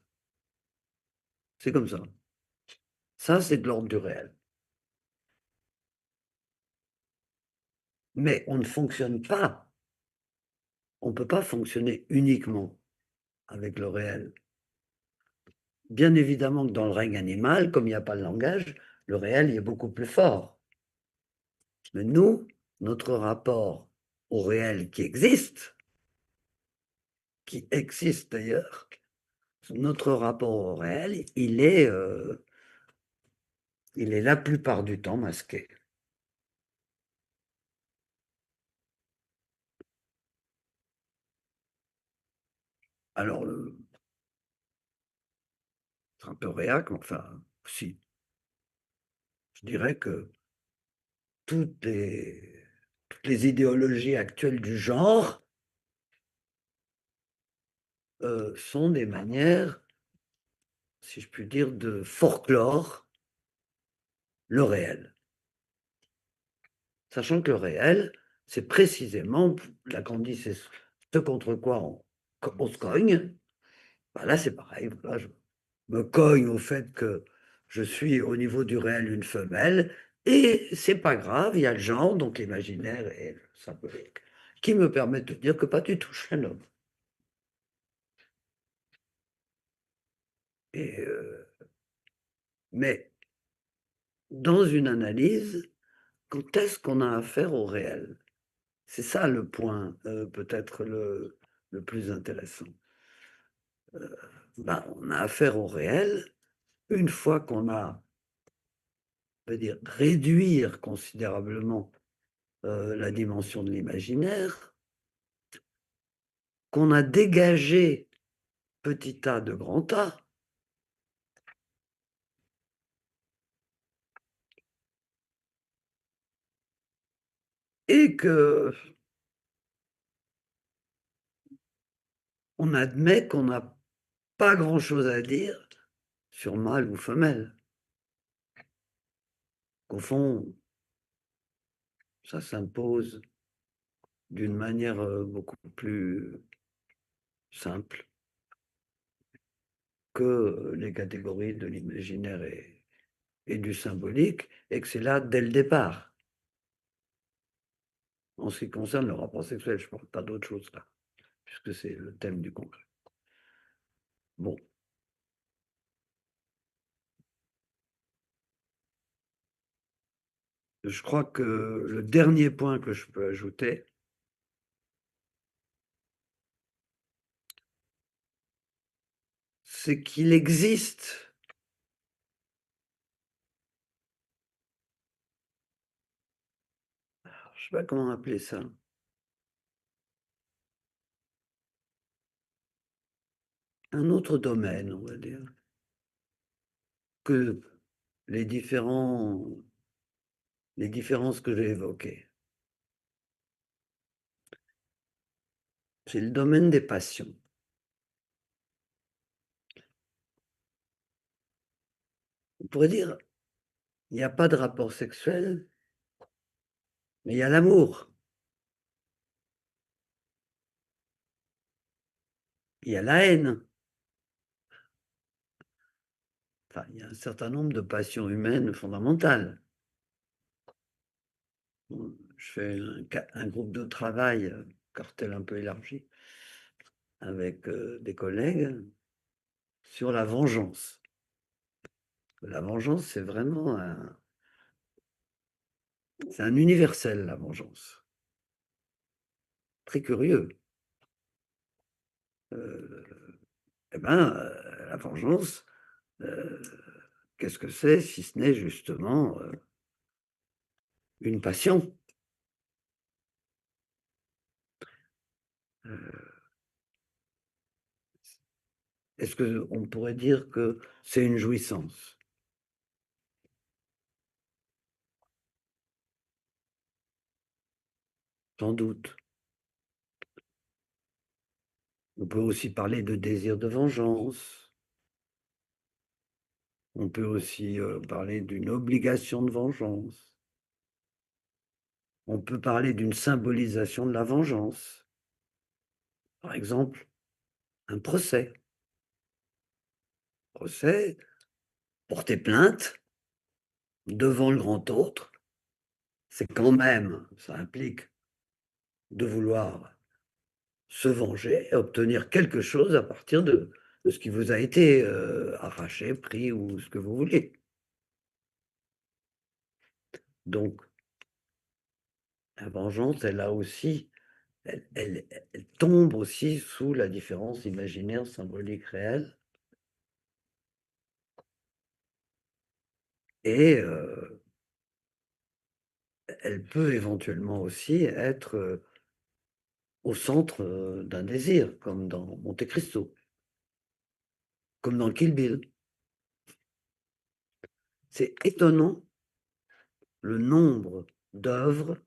C'est comme ça. Ça, c'est de l'ordre du réel. Mais on ne fonctionne pas. On ne peut pas fonctionner uniquement avec le réel. Bien évidemment que dans le règne animal, comme il n'y a pas de langage, le réel il est beaucoup plus fort. Mais nous, notre rapport au réel qui existe d'ailleurs, notre rapport au réel, il est la plupart du temps masqué. Alors, c'est un peu réac, mais enfin, si. Je dirais que toutes toutes les idéologies actuelles du genre sont des manières, si je puis dire, de folklore le réel. Sachant que le réel, c'est précisément, Lacan dit, c'est ce contre quoi on se cogne. Ben là, c'est pareil. Voilà, je me cogne au fait que je suis au niveau du réel une femelle, et c'est pas grave, il y a le genre, donc l'imaginaire et le symbolique, qui me permettent de dire que pas du tout, je suis un homme. Et Mais dans une analyse, quand est-ce qu'on a affaire au réel? C'est ça le point, peut-être le plus intéressant. Ben, on a affaire au réel une fois qu'on a, on va dire, réduire considérablement, la dimension de l'imaginaire, qu'on a dégagé petit A de grand A et qu'on admet qu'on n'a pas grand-chose à dire sur mâle ou femelle. Qu'au fond, ça s'impose d'une manière, beaucoup plus simple que les catégories de l'imaginaire et du symbolique, et que c'est là dès le départ. En ce qui concerne le rapport sexuel, je ne parle pas d'autre chose là, puisque c'est le thème du congrès. Bon, je crois que le dernier point que je peux ajouter, c'est qu'il existe je ne sais pas comment appeler ça, un autre domaine, on va dire, que les différences que j'ai évoquées. C'est le domaine des passions. On pourrait dire, il n'y a pas de rapport sexuel, mais il y a l'amour. Il y a la haine. Enfin, il y a un certain nombre de passions humaines fondamentales. Je fais un groupe de travail, cartel un peu élargi, avec des collègues, sur la vengeance. La vengeance, c'est vraiment c'est un universel, la vengeance. Très curieux. Eh ben, la vengeance, qu'est-ce que c'est si ce n'est justement une passion? Est-ce qu'on pourrait dire que c'est une jouissance? Sans doute. On peut aussi parler de désir de vengeance. On peut aussi parler d'une obligation de vengeance. On peut parler d'une symbolisation de la vengeance. Par exemple, un procès. Procès, porter plainte devant le grand autre, c'est quand même, ça implique de vouloir se venger, obtenir quelque chose à partir de ce qui vous a été arraché, pris ou ce que vous voulez. Donc, la vengeance, elle a aussi, elle tombe aussi sous la différence imaginaire, symbolique, réelle. Et elle peut éventuellement aussi être au centre d'un désir, comme dans Monte Cristo, comme dans Kill Bill. C'est étonnant le nombre d'œuvres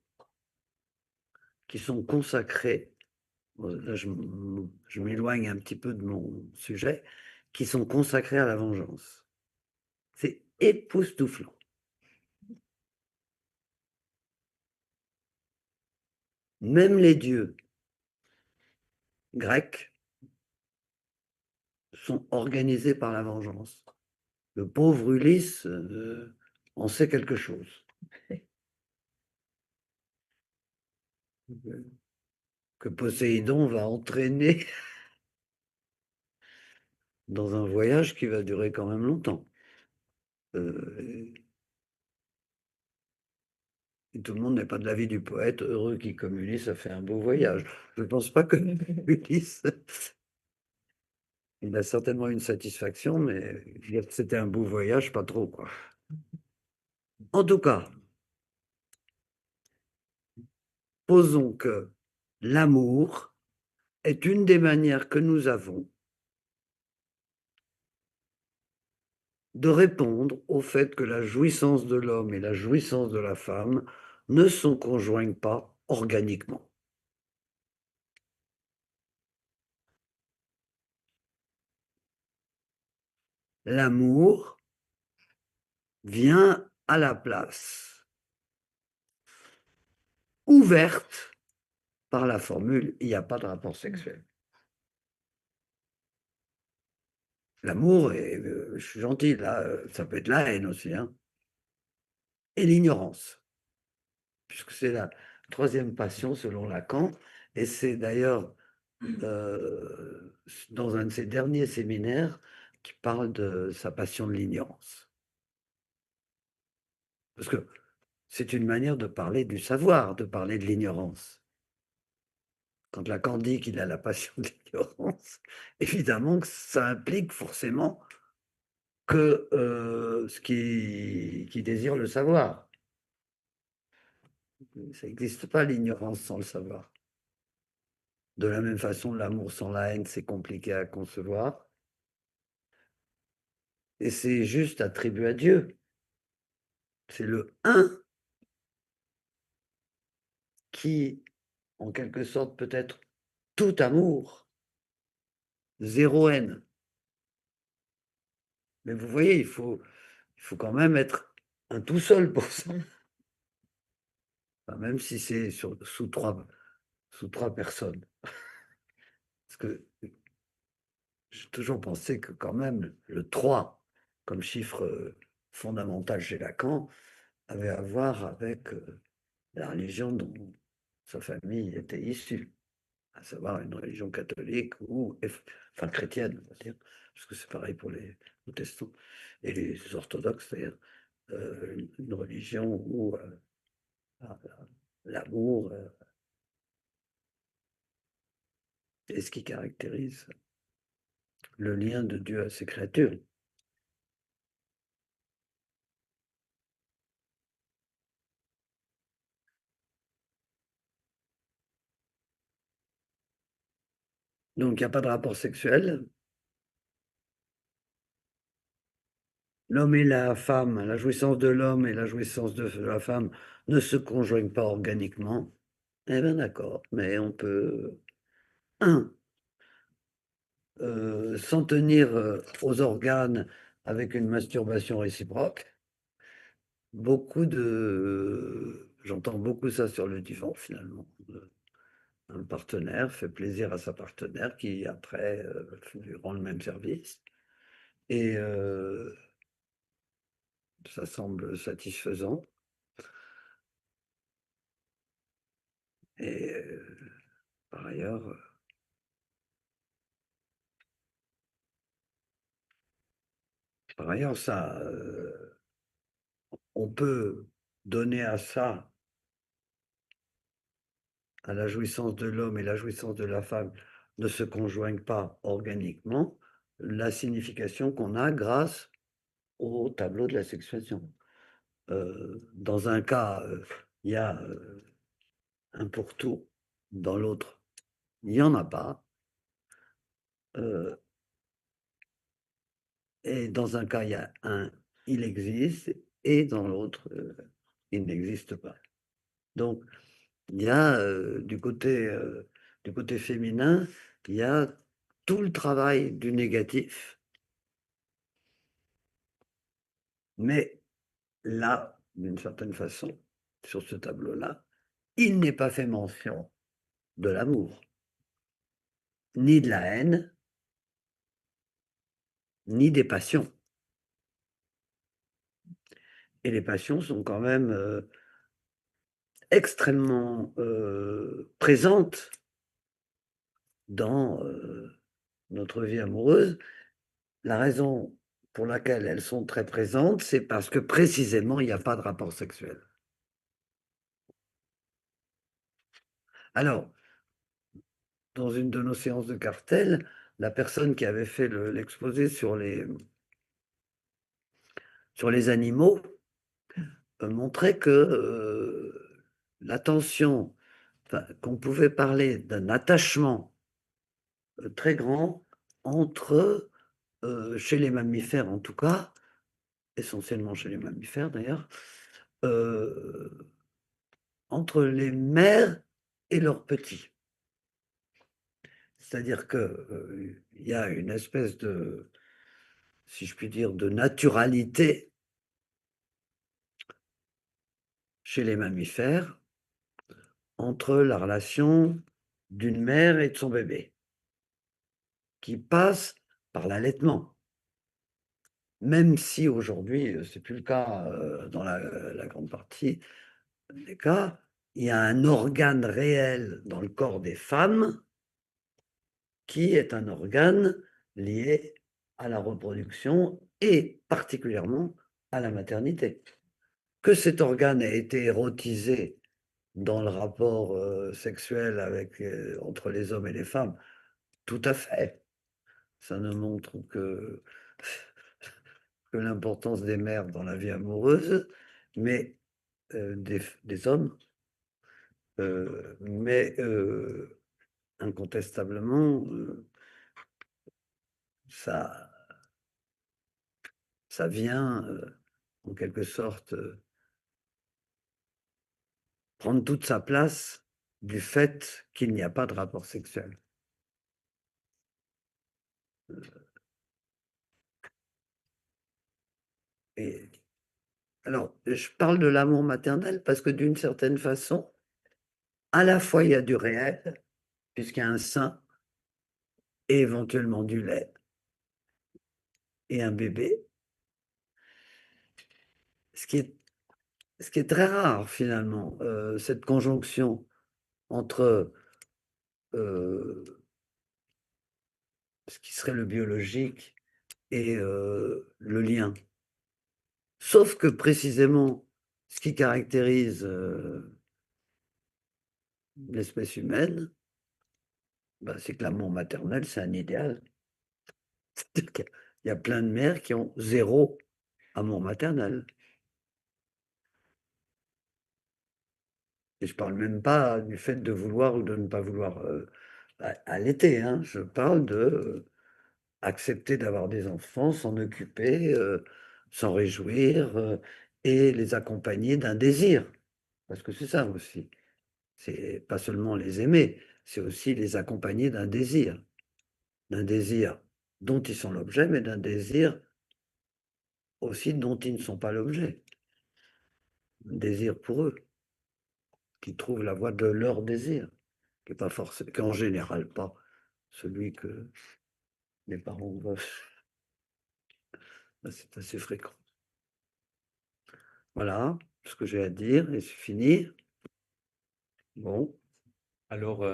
qui sont consacrées, là je m'éloigne un petit peu de mon sujet, qui sont consacrées à la vengeance. C'est époustouflant. Même les dieux grecs sont organisés par la vengeance. Le pauvre Ulysse en sait quelque chose. Que Poséidon va entraîner dans un voyage qui va durer quand même longtemps. Et tout le monde n'est pas de l'avis du poète, heureux qui, comme Ulysse, a fait un beau voyage. Je ne pense pas que Ulysse, il a certainement une satisfaction, mais dire que c'était un beau voyage, pas trop, quoi. En tout cas, posons que l'amour est une des manières que nous avons de répondre au fait que la jouissance de l'homme et la jouissance de la femme ne sont conjoints pas organiquement. L'amour vient à la place ouverte par la formule « il n'y a pas de rapport sexuel ». L'amour, je suis gentil, là, ça peut être la haine aussi, hein, et l'ignorance, puisque c'est la troisième passion selon Lacan, et c'est d'ailleurs dans un de ses derniers séminaires qui parle de sa passion de l'ignorance. Parce que c'est une manière de parler du savoir, de parler de l'ignorance. Quand Lacan dit qu'il a la passion de l'ignorance, évidemment que ça implique forcément que ce qui désire le savoir. Ça n'existe pas l'ignorance sans le savoir. De la même façon, l'amour sans la haine, c'est compliqué à concevoir. Et c'est juste attribué à Dieu. C'est le un qui, en quelque sorte, peut être tout amour, zéro haine. Mais vous voyez, il faut quand même être un tout seul pour ça. Enfin, même si c'est sous trois personnes. Parce que j'ai toujours pensé que quand même le 3, comme chiffre fondamental chez Lacan, avait à voir avec la religion dont sa famille était issue, à savoir une religion catholique ou enfin chrétienne, on va dire, parce que c'est pareil pour les protestants et les orthodoxes, d'ailleurs, une religion où l'amour est ce qui caractérise le lien de Dieu à ses créatures. Donc, il n'y a pas de rapport sexuel. L'homme et la femme, la jouissance de l'homme et la jouissance de la femme ne se conjoignent pas organiquement. Eh bien, d'accord, mais on peut, un, s'en tenir aux organes avec une masturbation réciproque. J'entends beaucoup ça sur le divan, finalement. Un partenaire fait plaisir à sa partenaire qui, après, lui rend le même service. Et ça semble satisfaisant. Et par ailleurs, ça, on peut donner à ça, à la jouissance de l'homme et la jouissance de la femme, ne se conjoignent pas organiquement, la signification qu'on a grâce au tableau de la sexuation. Dans un cas, il y a un pour tout, dans l'autre, il n'y en a pas. Et dans un cas, il y a il existe, et dans l'autre, il n'existe pas. Donc, il y a du côté féminin, il y a tout le travail du négatif, mais là, d'une certaine façon, sur ce tableau-là, il n'est pas fait mention de l'amour, ni de la haine, ni des passions. Et les passions sont quand même extrêmement présentes dans notre vie amoureuse. La raison pour laquelle elles sont très présentes, c'est parce que précisément, il n'y a pas de rapport sexuel. Alors, dans une de nos séances de cartel, la personne qui avait fait l'exposé sur les animaux montrait que l'attention, enfin, qu'on pouvait parler d'un attachement très grand entre, chez les mammifères en tout cas, essentiellement chez les mammifères d'ailleurs, euh, entre les mères et leurs petits. C'est-à-dire que il y a une espèce de, si je puis dire, de naturalité chez les mammifères entre la relation d'une mère et de son bébé, qui passe par l'allaitement. Même si aujourd'hui, c'est plus le cas dans la grande partie des cas, il y a un organe réel dans le corps des femmes qui est un organe lié à la reproduction et particulièrement à la maternité. Que cet organe ait été érotisé dans le rapport sexuel entre les hommes et les femmes, tout à fait. Ça ne montre que l'importance des mères dans la vie amoureuse, mais des hommes, mais incontestablement, ça, ça vient en quelque sorte prendre toute sa place du fait qu'il n'y a pas de rapport sexuel. Et alors, je parle de l'amour maternel parce que d'une certaine façon, à la fois il y a du réel, puisqu'il y a un sein et éventuellement du lait et un bébé, ce qui est très rare finalement, cette conjonction entre ce qui serait le biologique et le lien. Sauf que précisément, ce qui caractérise l'espèce humaine, bah, c'est que l'amour maternel, c'est un idéal. C'est-à-dire qu'il y a plein de mères qui ont zéro amour maternel. Et je parle même pas du fait de vouloir ou de ne pas vouloir allaiter, hein. Je parle de accepter d'avoir des enfants, s'en occuper, s'en réjouir et les accompagner d'un désir. Parce que c'est ça aussi. C'est pas seulement les aimer, c'est aussi les accompagner d'un désir dont ils sont l'objet, mais d'un désir aussi dont ils ne sont pas l'objet. Un désir pour eux, qui trouvent la voie de leur désir, qui n'est pas forcément, qu'en général pas celui que les parents veulent. C'est assez fréquent. Voilà ce que j'ai à dire et c'est fini. Bon. Alors,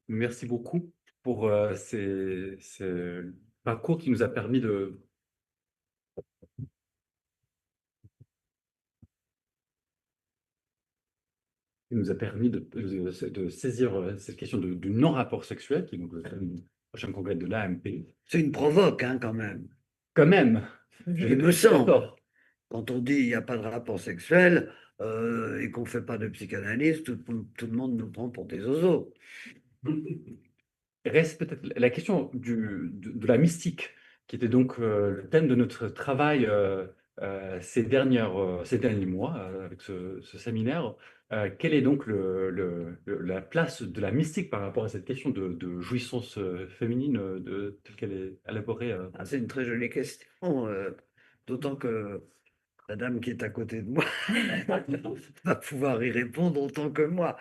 merci beaucoup pour ce parcours qui nous a permis de saisir cette question du non-rapport sexuel, qui est donc le thème prochain congrès de l'AMP. C'est une provoque, hein, quand même. Quand même, Il me semble. Quand on dit il n'y a pas de rapport sexuel et qu'on ne fait pas de psychanalyse, tout le monde nous prend pour des oiseaux. Reste peut-être la question de la mystique, qui était donc le thème de notre travail ces derniers mois avec ce séminaire. Quelle est donc la place de la mystique par rapport à cette question de jouissance féminine telle qu'elle est élaborée Ah, c'est une très jolie question, d'autant que la dame qui est à côté de moi va pouvoir y répondre autant que moi,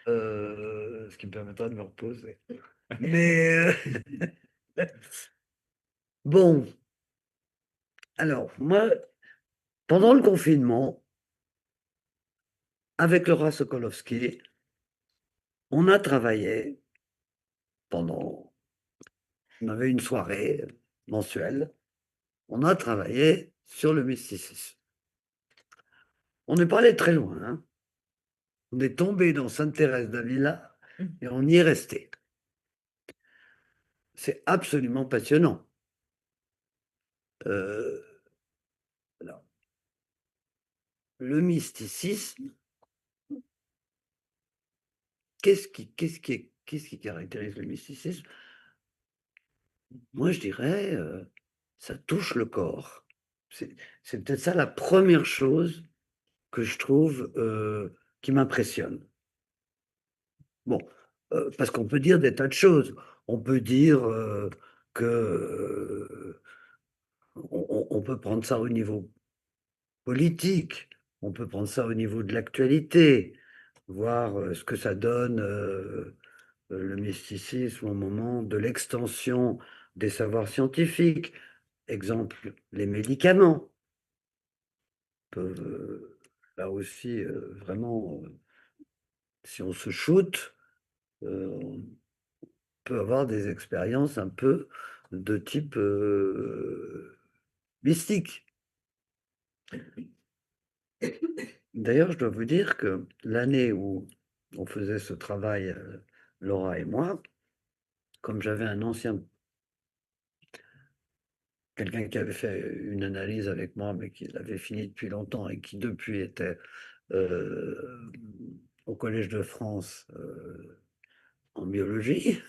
ce qui me permettra de me reposer. Mais bon, alors moi, pendant le confinement, avec Laura Sokolowski, on a travaillé pendant, on avait une soirée mensuelle on a travaillé sur le mysticisme. On n'est pas allé très loin, hein. On est tombé dans Sainte Thérèse d'Avila et on y est resté. C'est absolument passionnant. Alors, le mysticisme, qu'est-ce qui caractérise le mysticisme? Moi, je dirais, ça touche le corps. C'est peut-être ça la première chose que je trouve qui m'impressionne. Bon, parce qu'on peut dire des tas de choses. On peut dire que on peut prendre ça au niveau politique, on peut prendre ça au niveau de l'actualité, voir ce que ça donne le mysticisme au moment de l'extension des savoirs scientifiques. Exemple, les médicaments peuvent là aussi vraiment, si on se shoot, on peut avoir des expériences un peu de type mystique. D'ailleurs, je dois vous dire que l'année où on faisait ce travail, Laura et moi, comme j'avais un ancien, quelqu'un qui avait fait une analyse avec moi, mais qui l'avait fini depuis longtemps et qui depuis était au Collège de France en biologie,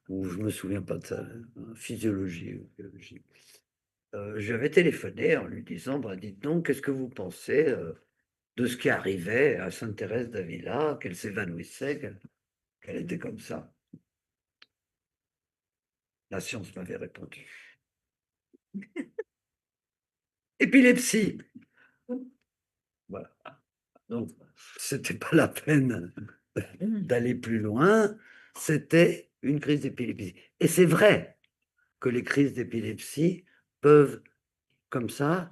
ou je me souviens pas de ça, physiologie ou biologie. Je lui avais téléphoné en lui disant, bah, dites donc, qu'est-ce que vous pensez de ce qui arrivait à Sainte Thérèse d'Avila, qu'elle s'évanouissait, qu'elle était comme ça. La science m'avait répondu. Épilepsie. Voilà. Donc, c'était pas la peine d'aller plus loin, c'était une crise d'épilepsie. Et c'est vrai que les crises d'épilepsie peuvent, comme ça,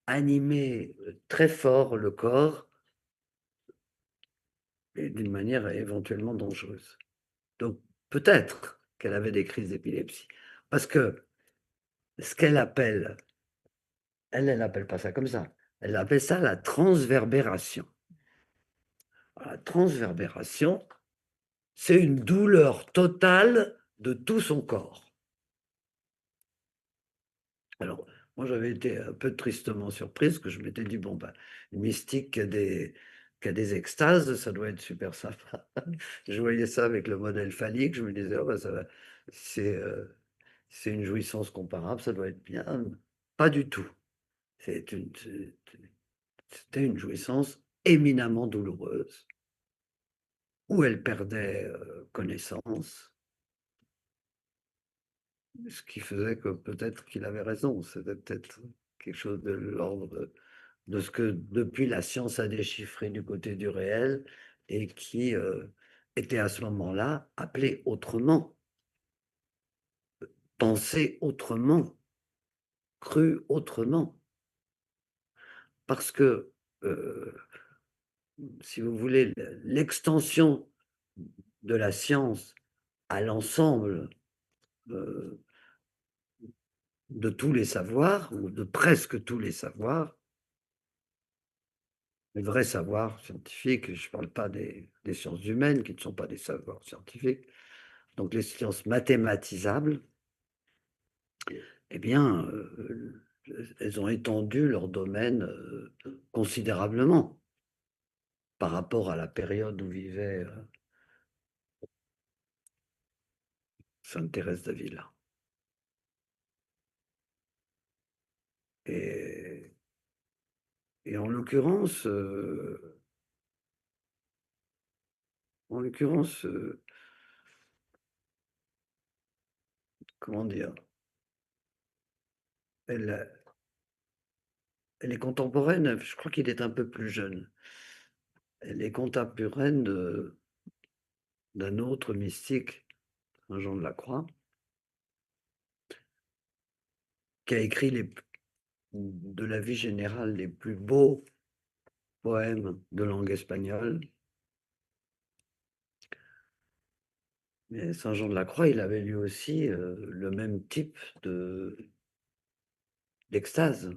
animer très fort le corps et d'une manière éventuellement dangereuse. Donc, peut-être qu'elle avait des crises d'épilepsie. Parce que ce qu'elle appelle, elle n'appelle pas ça comme ça, elle appelle ça la transverbération. La transverbération, c'est une douleur totale de tout son corps. Alors, moi, j'avais été un peu tristement surprise, que je m'étais dit, bon, ben, une mystique qui a des extases, ça doit être super sympa. Je voyais ça avec le modèle phallique, je me disais, oh, ben, c'est une jouissance comparable, ça doit être bien. Pas du tout. C'était une jouissance éminemment douloureuse, où elle perdait connaissance, ce qui faisait que peut-être qu'il avait raison. C'était peut-être quelque chose de l'ordre de ce que depuis la science a déchiffré du côté du réel et qui était à ce moment-là appelé autrement, pensé autrement, cru autrement. Parce que, si vous voulez, l'extension de la science à l'ensemble de tous les savoirs, ou de presque tous les savoirs, les vrais savoirs scientifiques, je ne parle pas des sciences humaines qui ne sont pas des savoirs scientifiques, donc les sciences mathématisables, eh bien, elles ont étendu leur domaine considérablement par rapport à la période où vivait Sainte Thérèse d'Avila. Et, et en l'occurrence, comment dire, elle, elle est contemporaine, je crois qu'il est un peu plus jeune. Elle est contemporaine d'un autre mystique, Saint Jean de la Croix, qui a écrit de la vie générale les plus beaux poèmes de langue espagnole. Mais Saint Jean de la Croix, il avait lui aussi le même type l'extase.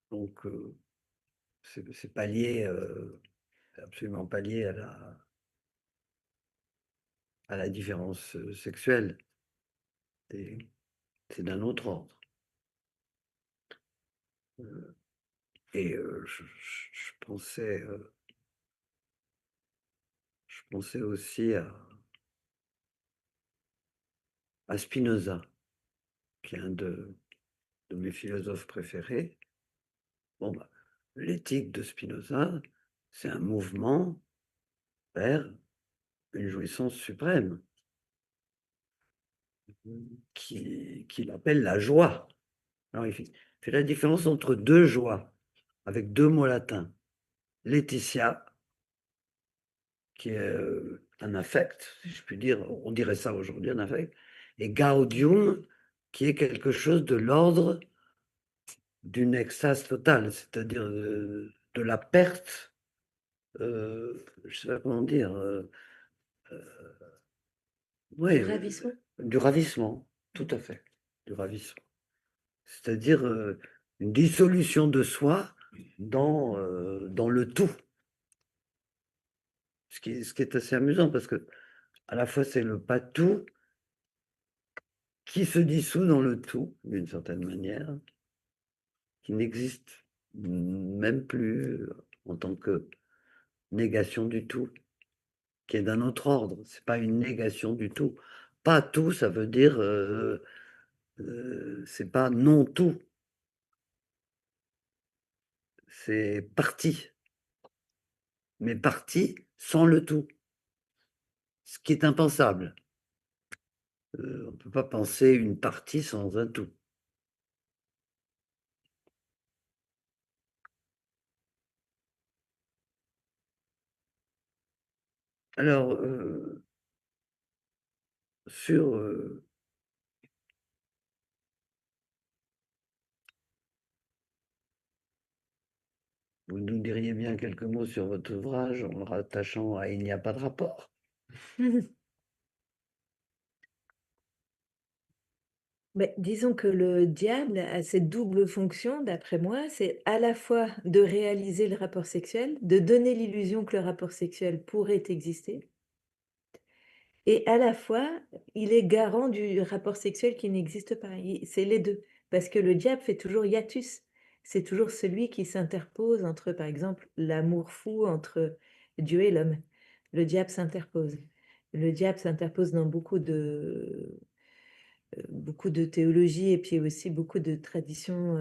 Donc, c'est pas lié, absolument pas lié à la différence sexuelle. C'est d'un autre ordre. Et je pensais aussi à Spinoza, qui est un de mes philosophes préférés. Bon, bah, l'éthique de Spinoza, c'est un mouvement vers une jouissance suprême qu'il appelle la joie. Alors, il fait la différence entre deux joies, avec deux mots latins. Laetitia, qui est un affect, si je puis dire, on dirait ça aujourd'hui, un affect, et gaudium, qui est quelque chose de l'ordre d'une extase totale, c'est-à-dire de la perte, je ne sais pas comment dire, ouais, Du ravissement. du ravissement, tout à fait, du ravissement. C'est-à-dire une dissolution de soi dans le tout. Ce qui est assez amusant parce que à la fois c'est le pas tout qui se dissout dans le tout d'une certaine manière, qui n'existe même plus en tant que négation du tout, qui est d'un autre ordre. C'est pas une négation du tout. Pas tout, ça veut dire c'est pas non tout, c'est partie, mais partie sans le tout, ce qui est impensable. On ne peut pas penser une partie sans un tout. Alors, sur vous nous diriez bien quelques mots sur votre ouvrage en le rattachant à Il n'y a pas de rapport. Mais disons que le diable a cette double fonction, d'après moi, c'est à la fois de réaliser le rapport sexuel, de donner l'illusion que le rapport sexuel pourrait exister, et à la fois, il est garant du rapport sexuel qui n'existe pas. C'est les deux, parce que le diable fait toujours hiatus. C'est toujours celui qui s'interpose entre, par exemple, l'amour fou entre Dieu et l'homme. Le diable s'interpose. Le diable s'interpose dans beaucoup de théologie et puis aussi beaucoup de traditions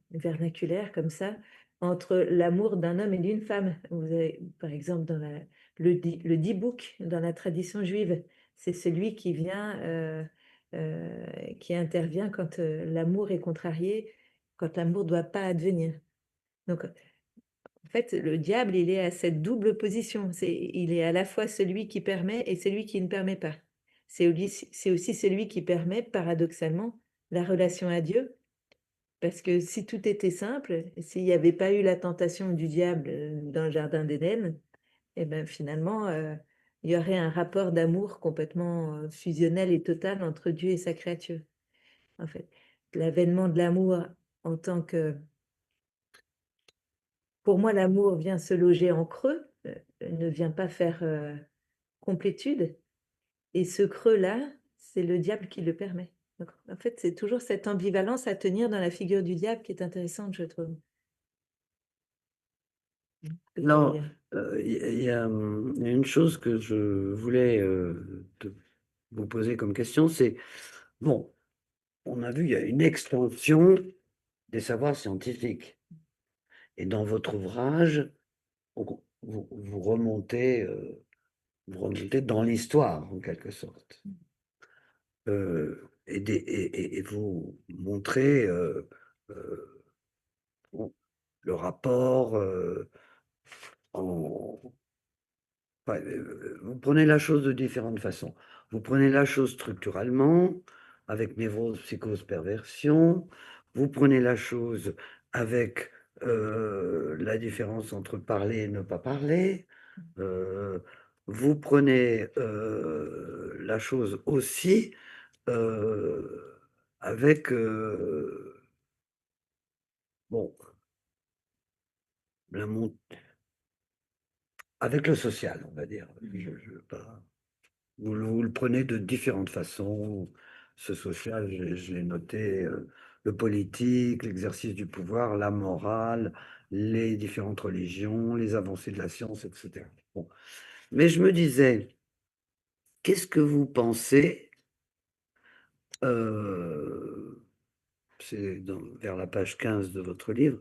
vernaculaires comme ça, entre l'amour d'un homme et d'une femme. Vous avez, par exemple, dans le dibouk, dans la tradition juive, c'est celui qui vient, qui intervient quand l'amour est contrarié, quand l'amour ne doit pas advenir. Donc, en fait, le diable, il est à cette double position. Il est à la fois celui qui permet et celui qui ne permet pas. C'est aussi celui qui permet, paradoxalement, la relation à Dieu. Parce que si tout était simple, s'il n'y avait pas eu la tentation du diable dans le jardin d'Éden, eh ben finalement, il y aurait un rapport d'amour complètement fusionnel et total entre Dieu et sa créature. En fait, l'avènement de l'amour en tant que pour moi, l'amour vient se loger en creux, ne vient pas faire, complétude, et ce creux-là, c'est le diable qui le permet. Donc en fait, c'est toujours cette ambivalence à tenir dans la figure du diable qui est intéressante, je trouve. Que tu veux Non, dire? il y a une chose que je voulais vous poser comme question, c'est, bon, on a vu, il y a une extension des savoirs scientifiques. Et dans votre ouvrage, vous remontez dans l'histoire, en quelque sorte. Et vous montrez bon, le rapport en... enfin, vous prenez la chose de différentes façons. Vous prenez la chose structurellement, avec névrose, psychose, perversion. Vous prenez la chose avec la différence entre parler et ne pas parler. Vous prenez la chose aussi avec, bon, la mont avec le social, on va dire. Je veux pas vous le prenez de différentes façons. Ce social, je l'ai noté, le politique, l'exercice du pouvoir, la morale, les différentes religions, les avancées de la science, et cetera. Bon. Mais je me disais, qu'est-ce que vous pensez, c'est vers la page 15 de votre livre,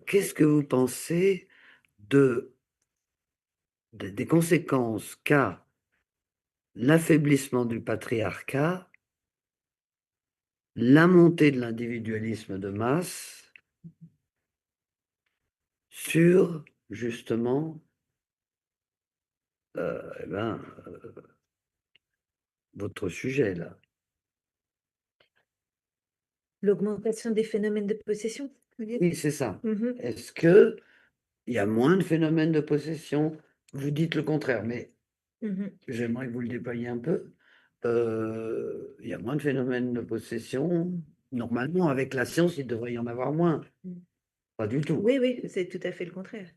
qu'est-ce que vous pensez de des conséquences qu'a l'affaiblissement du patriarcat, la montée de l'individualisme de masse sur justement, eh ben, votre sujet là? L'augmentation des phénomènes de possession, vous dites? Oui, c'est ça. Mhm. Est-ce qu'il y a moins de phénomènes de possession? Vous dites le contraire, mais Mhm. j'aimerais que vous le détailliez un peu. Il y a moins de phénomènes de possession. Normalement, avec la science, il devrait y en avoir moins. Mm. Pas du tout. Oui, oui, c'est tout à fait le contraire.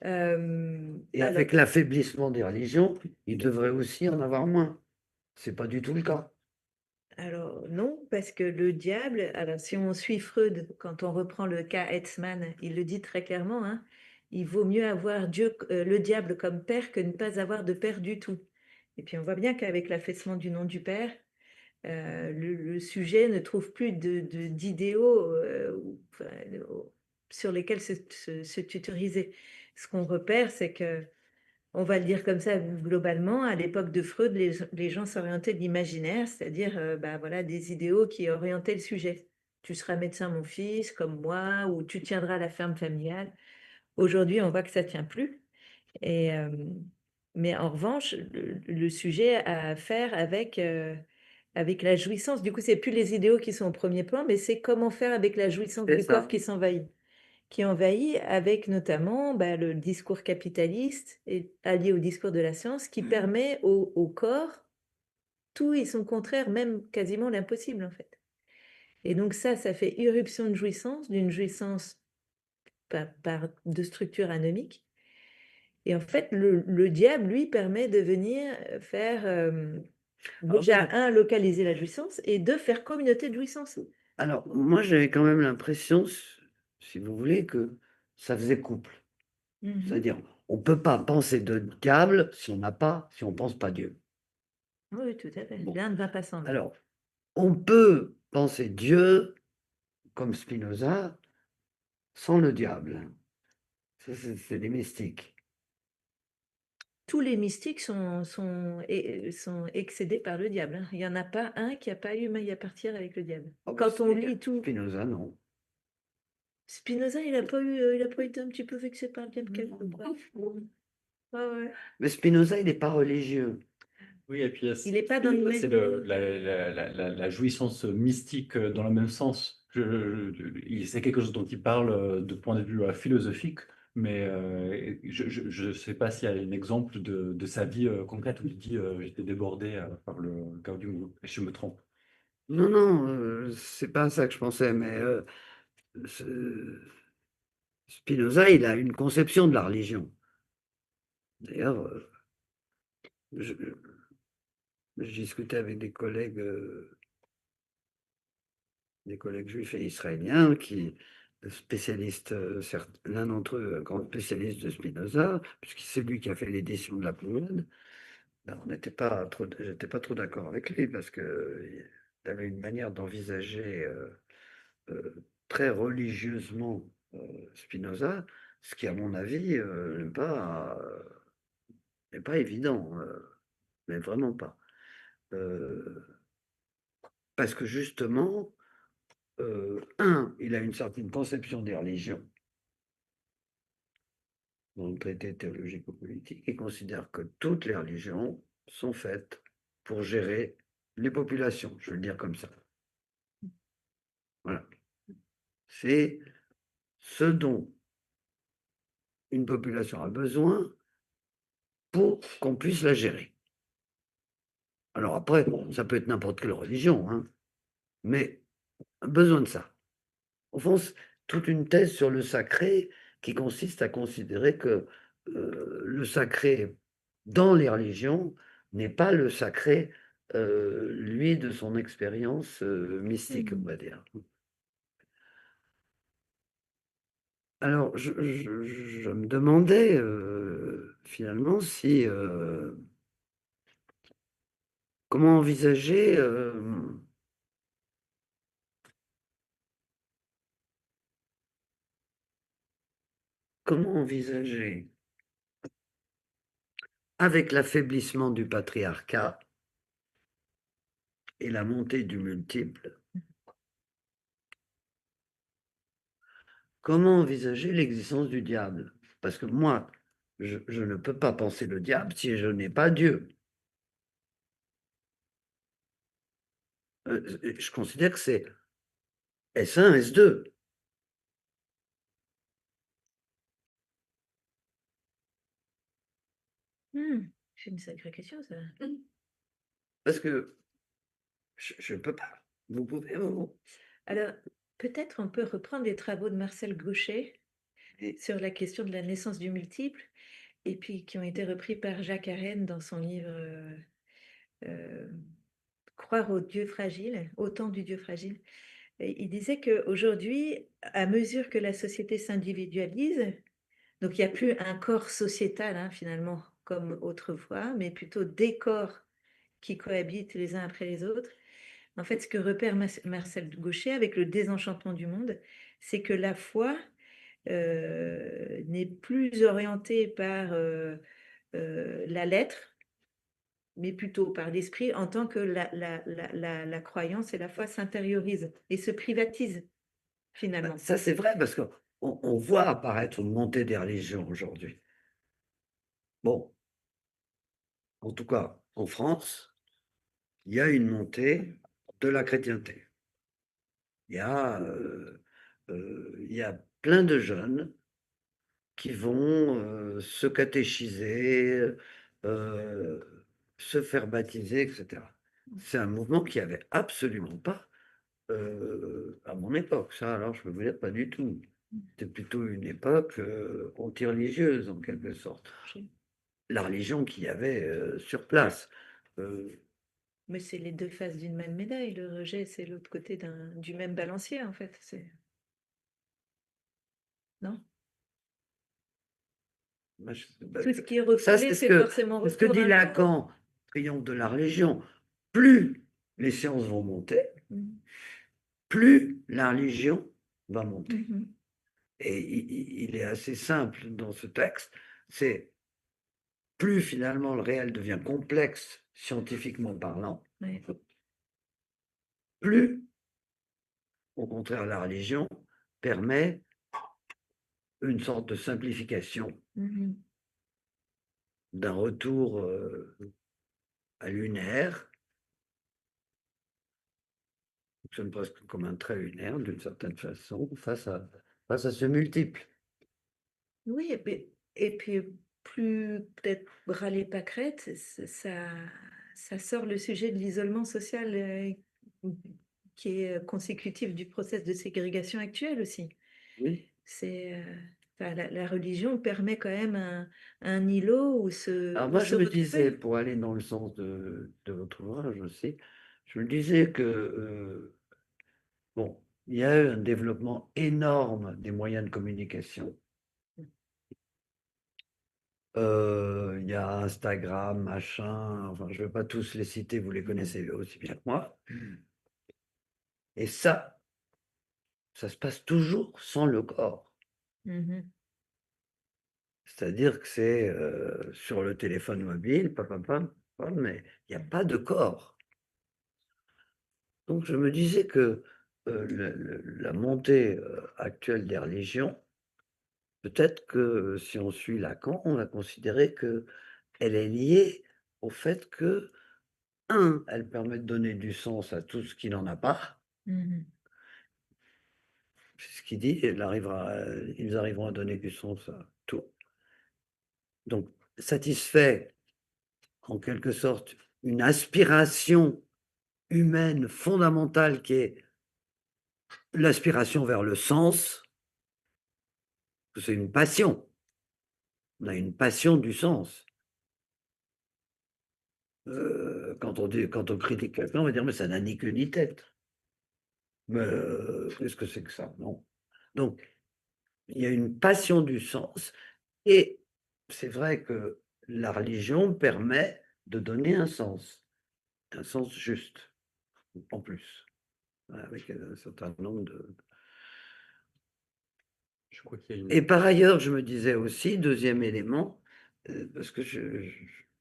Et Alors, avec l'affaiblissement des religions, il devrait aussi en avoir moins. C'est pas du tout le cas. alors non, parce que le diable, alors si on suit Freud, quand on reprend le cas Hetzmann, il le dit très clairement, hein, il vaut mieux avoir Dieu, le diable comme père que ne pas avoir de père du tout. Et puis on voit bien qu'avec l'affaissement du nom du père, le sujet ne trouve plus d'idéaux enfin, sur lesquels se tutoriser. Ce qu'on repère, c'est que, on va le dire comme ça globalement, à l'époque de Freud, les gens s'orientaient de l'imaginaire, c'est-à-dire bah, voilà, des idéaux qui orientaient le sujet. Tu seras médecin, mon fils, comme moi, ou tu tiendras la ferme familiale. Aujourd'hui, on voit que ça ne tient plus. Et, mais en revanche, le sujet a à faire avec la jouissance. Du coup, c'est plus les idéaux qui sont au premier plan, mais c'est comment faire avec la jouissance C'est du ça. corps qui envahit avec notamment bah, le discours capitaliste et allié au discours de la science qui permet au corps tout et son contraire, même quasiment l'impossible en fait. Et donc ça fait irruption de jouissance, d'une jouissance de structure anomique. Et en fait, le diable, lui, permet de venir faire, déjà, un, localiser la jouissance, et deux, faire communauté de jouissance. Alors, moi, j'avais quand même l'impression, si vous voulez, que ça faisait couple. Mhm. C'est-à-dire, on ne peut pas penser de diable si on ne pense pas Dieu. Oui, tout à fait. Bon. L'un ne va pas sans l'autre. Alors, on peut penser Dieu, comme Spinoza, sans le diable. Ça, c'est des mystiques. Tous les mystiques sont excédés par le diable, hein. Il n'y en a pas un qui n'a pas eu maille à partir avec le diable. Oh, Quand on c'est lit tout, Spinoza, non. Spinoza, il a pas été un petit peu vexé par le diable quelquefois. Ah ouais. Mais Spinoza, il n'est pas religieux. Oui, et puis Il n'est pas dans c'est la jouissance mystique dans le même sens. C'est quelque chose dont il parle de point de vue philosophique, mais je ne sais pas s'il y a un exemple de sa vie concrète où il dit j'étais débordé par le Gaudium, et je me trompe. Non, non, c'est pas ça que je pensais, mais ce- Spinoza, il a une conception de la religion. D'ailleurs, je, je discutais avec des collègues juifs et israéliens qui spécialistes, l'un d'entre eux, un grand spécialiste de Spinoza, puisque c'est lui qui a fait l'édition de la Pléiade. Ben, j'étais pas trop d'accord avec lui parce que il avait une manière d'envisager très religieusement Spinoza, ce qui, à mon avis, n'est pas évident, mais vraiment pas. Euh, Parce que justement, il a une certaine conception des religions dans le traité théologico-politique et considère que toutes les religions sont faites pour gérer les populations, je veux le dire comme ça. Voilà. C'est ce dont une population a besoin pour qu'on puisse la gérer. Alors après, ça peut être n'importe quelle religion, hein, mais besoin de ça. Au fond, c'est toute une thèse sur le sacré qui consiste à considérer que le sacré dans les religions n'est pas le sacré, lui, de son expérience mystique, on va dire. Alors, je me demandais finalement si comment envisager comment envisager avec l'affaiblissement du patriarcat et la montée du multiple, comment envisager l'existence du diable? Parce que moi, je ne peux pas penser le diable si je n'ai pas Dieu. Je considère que c'est S1, S2. C'est une sacrée question, ça. Parce que je ne peux pas. Vous pouvez, vous? Alors, peut-être on peut reprendre les travaux de Marcel Gauchet Et- sur la question de la naissance du multiple, et puis qui ont été repris par Jacques Arène dans son livre euh, Croire au Dieu fragile, au temps du Dieu fragile. Et il disait qu'aujourd'hui, à mesure que la société s'individualise, donc il n'y a plus un corps sociétal finalement comme autrefois, mais plutôt des corps qui cohabitent les uns après les autres. En fait, ce que repère Marcel Gauchet avec le désenchantement du monde, c'est que la foi n'est plus orientée par la lettre, mais plutôt par l'esprit, en tant que la croyance et la foi s'intériorisent et se privatisent finalement. Ça, c'est vrai parce qu'on on voit apparaître une montée des religions aujourd'hui. Bon, en tout cas, en France, il y a une montée de la chrétienté. Il y a plein de jeunes qui vont se catéchiser, euh, se faire baptiser, etc. C'est un mouvement qui avait absolument pas à mon époque. Ça, alors, je peux vous dire, pas du tout. C'était plutôt une époque anti-religieuse, en quelque sorte. La religion qu'il y avait sur place. Euh, Mais c'est les deux faces d'une même médaille. Le rejet, c'est l'autre côté du même balancier, en fait. Non? moi, Tout ce qui est ça, refoulé, c'est forcément c'est ce que retour dit un jour. Lacan, triomphe de la religion. Plus les sciences vont monter, plus la religion va monter. Et il est assez simple dans ce texte, c'est plus finalement le réel devient complexe scientifiquement parlant, Ouais. plus, au contraire, la religion permet une sorte de simplification, d'un retour à lunaire, fonctionne presque comme un trait lunaire d'une certaine façon, face à ce multiple. Oui, et puis plus peut-être râler pas crête, ça sort le sujet de l'isolement social qui est consécutif du processus de ségrégation actuel aussi. Oui. Enfin, la religion permet quand même un îlot où Alors moi, je me retrouver. disais, pour aller dans le sens de votre ouvrage aussi, je me disais que, bon, il y a eu un développement énorme des moyens de communication. Il y a Instagram, machin, enfin, je ne vais pas tous les citer, vous les connaissez aussi bien que moi. Et ça se passe toujours sans le corps. C'est-à-dire que c'est sur le téléphone mobile, mais il n'y a pas de corps. Donc je me disais que la montée actuelle des religions, peut-être que si on suit Lacan, on va considérer qu'elle est liée au fait que, un, elle permet de donner du sens à tout ce qui n'en a pas. C'est ce qu'il dit, ils arriveront à donner du sens à tout. Donc, satisfait en quelque sorte une aspiration humaine fondamentale qui est l'aspiration vers le sens. C'est une passion. On a une passion du sens. Quand on critique quelqu'un, on va dire, mais ça n'a ni queue ni tête. Mais qu'est-ce que c'est que ça? Non. Donc, il y a une passion du sens. Et c'est vrai que la religion permet de donner un sens juste, en plus, avec un certain nombre de... Je crois qu'il y a une... Et par ailleurs, je me disais aussi, deuxième élément, parce que je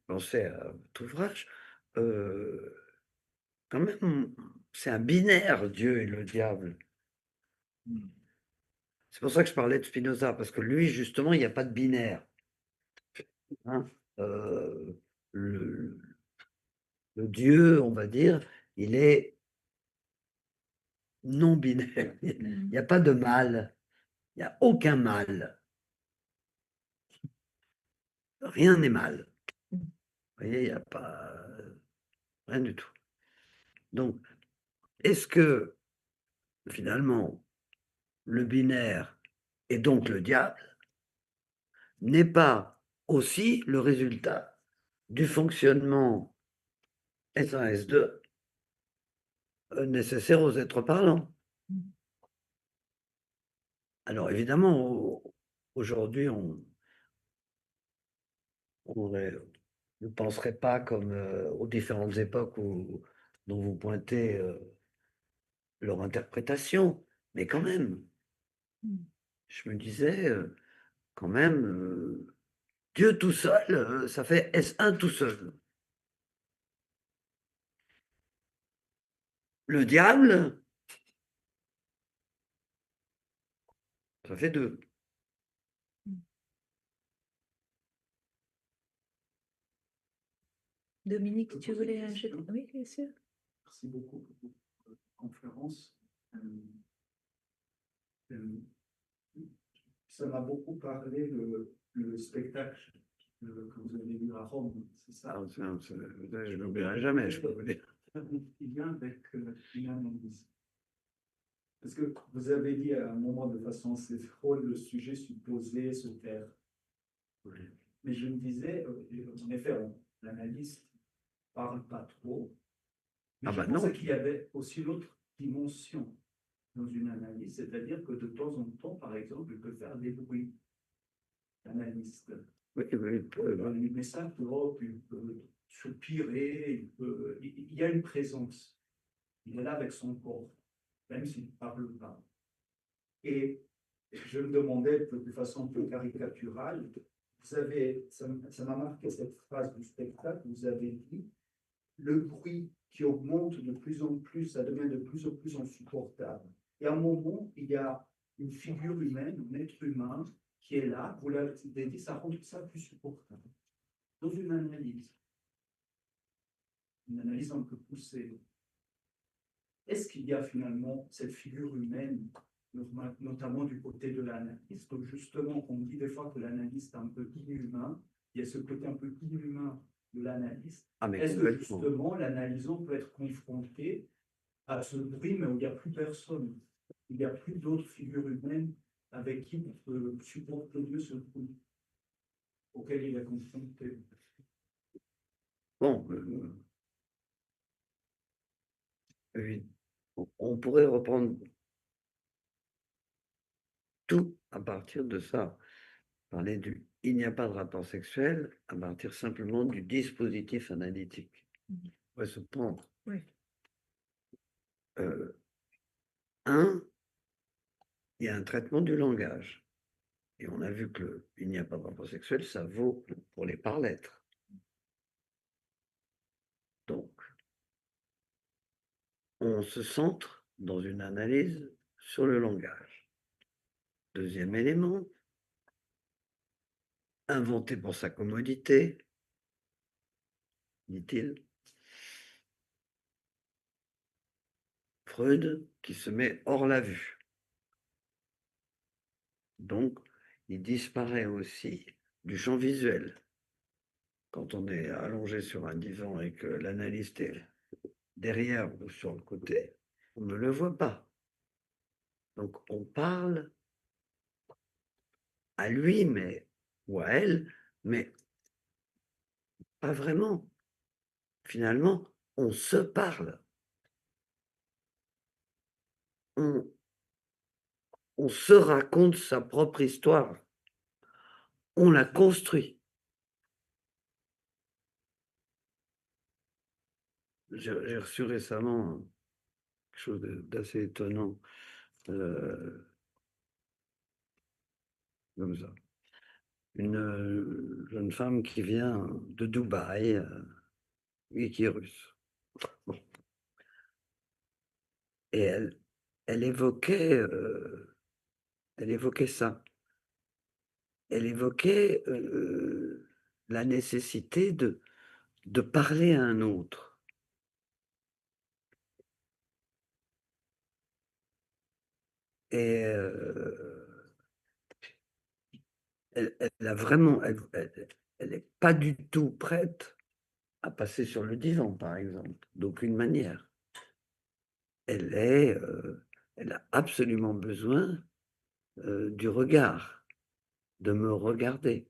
pensais à votre ouvrage, quand même, c'est un binaire, Dieu et le diable. C'est pour ça que je parlais de Spinoza, parce que lui, justement, il n'y a pas de binaire. Hein. Le, le Dieu, on va dire, il est non binaire. Il n'y a pas de mal. Il n'y a aucun mal. Rien n'est mal. Vous voyez, il n'y a pas rien du tout. Donc, est-ce que finalement, le binaire et donc le diable n'est pas aussi le résultat du fonctionnement S1, S2 nécessaire aux êtres parlants? Alors évidemment, aujourd'hui, on ne penserait pas comme aux différentes époques dont vous pointez leur interprétation, mais quand même, je me disais, quand même, Dieu tout seul, ça fait S1 tout seul. Le diable, ça fait 2. Dominique, tu voulais ajouter? Oui, bien sûr. Merci beaucoup pour votre conférence. Ça m'a beaucoup parlé le spectacle que vous avez vu à Rome, c'est ça? Ah, je ne l'oublierai jamais, je peux vous dire. Il vient avec une analyse. Parce que vous avez dit à un moment de façon assez drôle, le sujet supposé se taire. Oui. Mais je me disais, en effet, l'analyste ne parle pas trop. Mais Ah je bah pensais non. qu'il y avait aussi l'autre dimension dans une analyse, c'est-à-dire que de temps en temps, par exemple, il peut faire des bruits, l'analyste. Oui, oui, Il peut allumer sa clope, il peut soupirer, il y a une présence. Il est là avec son corps, même s'il ne parle pas. Et je me demandais de façon un peu caricaturale, ça m'a marqué cette phrase du spectacle, vous avez dit, le bruit qui augmente de plus en plus, ça devient de plus en plus insupportable. Et à un moment, il y a une figure humaine, un être humain, qui est là, vous l'avez dit, ça rend ça plus supportable. Dans une analyse un peu poussée, est-ce qu'il y a finalement cette figure humaine, notamment du côté de l'analyste, donc justement, on dit des fois que l'analyste est un peu inhumain, il y a ce côté un peu inhumain de l'analyste. Est-ce que justement, l'analysant peut être confronté à ce bruit, mais où il n'y a plus personne, il n'y a plus d'autres figures humaines avec qui on peut supporter mieux ce bruit auquel il est confronté? Bon, oui. On pourrait reprendre tout à partir de ça. Parler du il n'y a pas de rapport sexuel à partir simplement du dispositif analytique. On pourrait se prendre. Oui. Il y a un traitement du langage. Et on a vu que il n'y a pas de rapport sexuel, ça vaut pour les par-lettres. Donc, on se centre dans une analyse sur le langage. Deuxième élément, inventé pour sa commodité, dit-il, Freud qui se met hors la vue. Donc, il disparaît aussi du champ visuel. quand on est allongé sur un divan et que l'analyste est derrière ou sur le côté, on ne le voit pas. Donc on parle à lui, mais ou à elle, mais pas vraiment. Finalement, on se parle. On se raconte sa propre histoire. On la construit. J'ai reçu récemment quelque chose d'assez étonnant, comme ça. Une jeune femme qui vient de Dubaï et qui est russe. Bon. Et elle évoquait ça. Elle évoquait la nécessité de parler à un autre. Et elle a vraiment, elle n'est pas du tout prête à passer sur le divan, par exemple, d'aucune manière. Elle a absolument besoin du regard, de me regarder,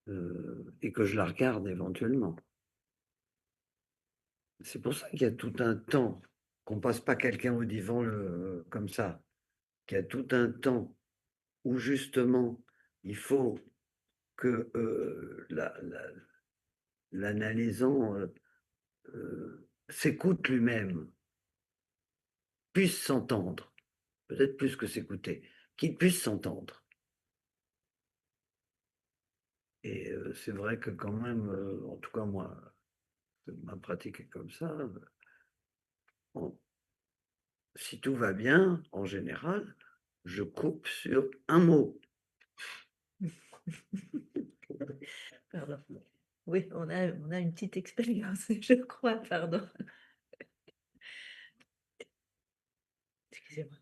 et que je la regarde éventuellement. C'est pour ça qu'il y a tout un temps, qu'on passe pas quelqu'un au divan comme ça, qu'il y a tout un temps où justement il faut que l'analysant s'écoute lui-même, puisse s'entendre, peut-être plus que s'écouter, qu'il puisse s'entendre. Et c'est vrai que quand même, en tout cas moi, ma pratique est comme ça. Si tout va bien, en général, je coupe sur un mot. Pardon. Oui, on a une petite expérience, je crois, pardon. Excusez-moi.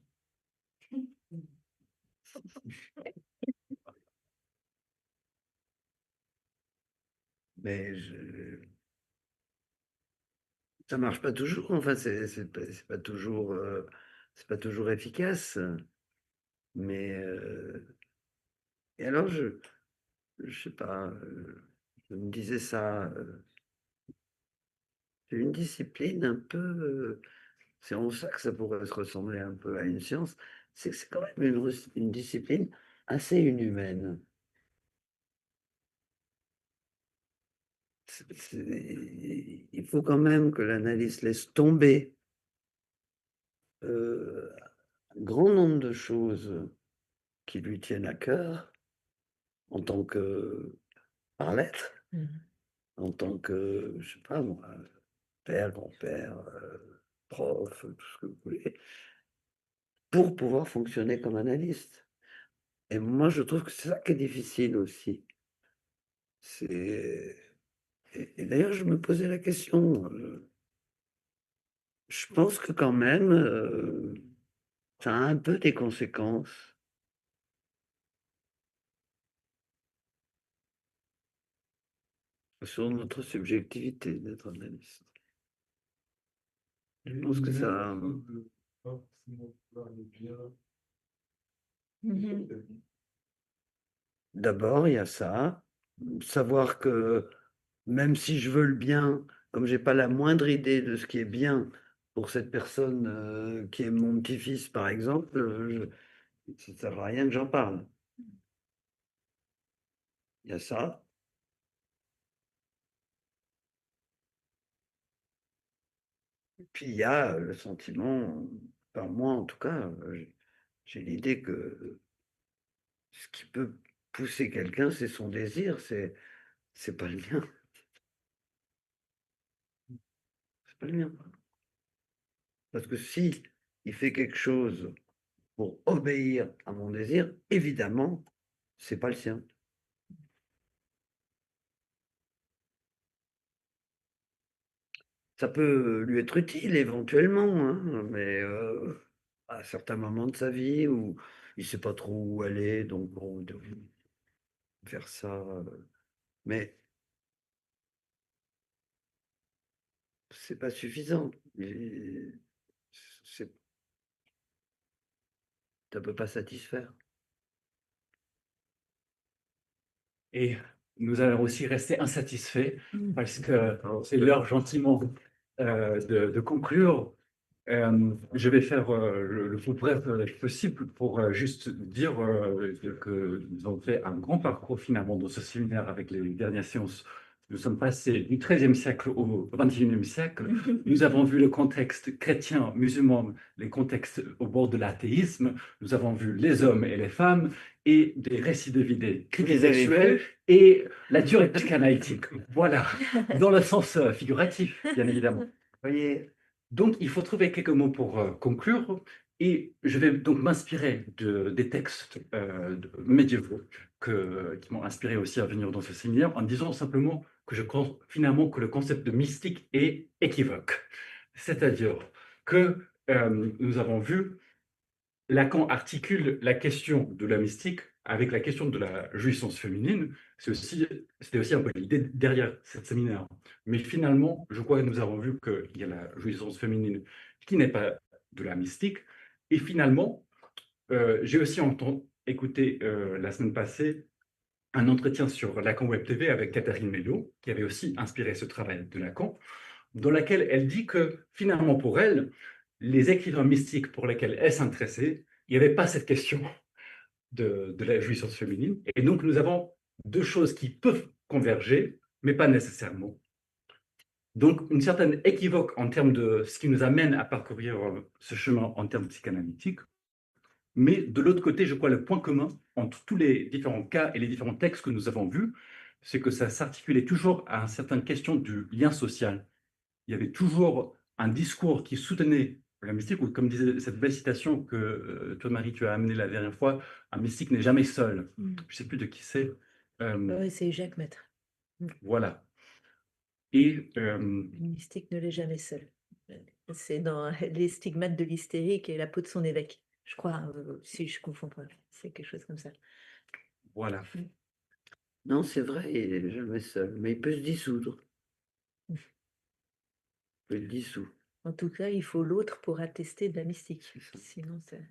Mais ça marche pas toujours. Enfin, c'est pas toujours, c'est pas toujours efficace. Mais et alors je sais pas. Je me disais ça. C'est une discipline un peu. C'est en ça que ça pourrait se ressembler un peu à une science. C'est que c'est quand même une discipline assez inhumaine. Il faut quand même que l'analyste laisse tomber un grand nombre de choses qui lui tiennent à cœur en tant que par lettre, en tant que, je sais pas moi, père, grand-père, prof, tout ce que vous voulez, pour pouvoir fonctionner comme analyste. Et moi, je trouve que c'est ça qui est difficile aussi. Et d'ailleurs, je me posais la question. Je pense que quand même, ça a un peu des conséquences sur notre subjectivité d'être analyste. Je pense que ça. D'abord, il y a ça. Savoir que même si je veux le bien, comme j'ai pas la moindre idée de ce qui est bien pour cette personne qui est mon petit-fils, par exemple, ça ne sert à rien que j'en parle. Il y a ça. Puis il y a le sentiment, enfin moi en tout cas, j'ai l'idée que ce qui peut pousser quelqu'un, c'est son désir, c'est pas le mien. C'est pas le mien. Parce que si il fait quelque chose pour obéir à mon désir, évidemment, c'est pas le sien. Ça peut lui être utile éventuellement, hein, mais à certains moments de sa vie où il sait pas trop où aller, donc bon, il doit faire ça. Mais c'est pas suffisant. Mais c'est- ça peut pas satisfaire. Et nous allons aussi rester insatisfaits parce que c'est l'heure gentiment de conclure. Je vais faire le plus bref possible pour juste dire que nous avons fait un grand parcours finalement dans ce séminaire avec les dernières séances. Nous sommes passés du XIIIe siècle au XXIe siècle. Nous avons vu le contexte chrétien, musulman, les contextes au bord de l'athéisme. Nous avons vu les hommes et les femmes et des récits de vie des crimes sexuels et la durée psychanalytique. Voilà, dans le sens figuratif, bien évidemment. Voyez, Donc, il faut trouver quelques mots pour conclure. Et je vais donc m'inspirer des textes médiévaux qui m'ont inspiré aussi à venir dans ce séminaire en disant simplement que je pense finalement que le concept de mystique est équivoque. C'est-à-dire que nous avons vu, Lacan articule la question de la mystique avec la question de la jouissance féminine. C'était aussi un peu l'idée derrière ce séminaire. Mais finalement, je crois que nous avons vu qu'il y a la jouissance féminine qui n'est pas de la mystique. Et finalement, j'ai aussi écouté la semaine passée un entretien sur Lacan Web TV avec Catherine Mello, qui avait aussi inspiré ce travail de Lacan, dans laquelle elle dit que finalement pour elle, les écrivains mystiques pour lesquels elle s'intéressait, il n'y avait pas cette question de la jouissance féminine. Et donc nous avons deux choses qui peuvent converger, mais pas nécessairement. Donc une certaine équivoque en termes de ce qui nous amène à parcourir ce chemin en termes psychanalytiques. Mais de l'autre côté, je crois le point commun entre tous les différents cas et les différents textes que nous avons vus, c'est que ça s'articulait toujours à une certaine question du lien social. Il y avait toujours un discours qui soutenait la mystique, ou comme disait cette belle citation que toi, Marie, tu as amenée la dernière fois, un mystique n'est jamais seul. Je ne sais plus de qui c'est. Oui, c'est Jacques Maître. Voilà. Et Le mystique ne l'est jamais seul. C'est dans les stigmates de l'hystérique et la peau de son évêque. Je crois, si je confonds pas, c'est quelque chose comme ça. voilà. non, c'est vrai, il est jamais seul, mais il peut se dissoudre. Il peut être dissous. En tout cas, il faut l'autre pour attester de la mystique. C'est ça. Sinon, c'est...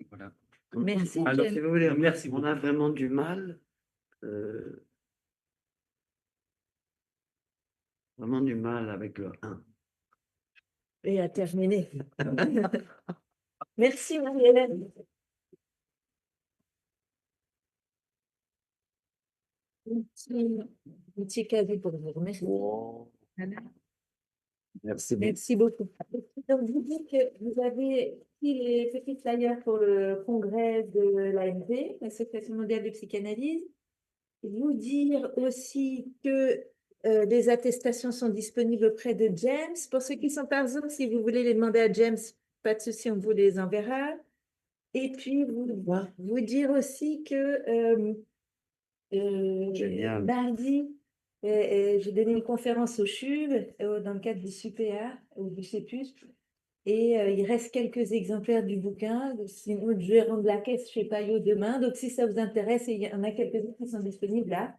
Voilà. Merci, Alors, Jen. Si vous voulez, Merci on a vraiment du mal, avec le 1. Et à terminer. Merci, Marie-Hélène. Un petit cadeau pour vous. Merci. Voilà. Merci bien. Merci beaucoup. Donc, vous dites que vous avez pris les petits flyers pour le congrès de l'AMP, l'Association mondiale de psychanalyse. Vous dire aussi que les attestations sont disponibles auprès de James. Pour ceux qui sont par Zoom, si vous voulez les demander à James, pas de souci, on vous les enverra. Et puis, vous dire aussi que Génial. mardi, j'ai donné une conférence au CHUV dans le cadre du SUPA, ou du CEPUS, et il reste quelques exemplaires du bouquin. Sinon, je vais rendre la caisse chez Payot demain. Donc, si ça vous intéresse, il y en a quelques-uns qui sont disponibles là.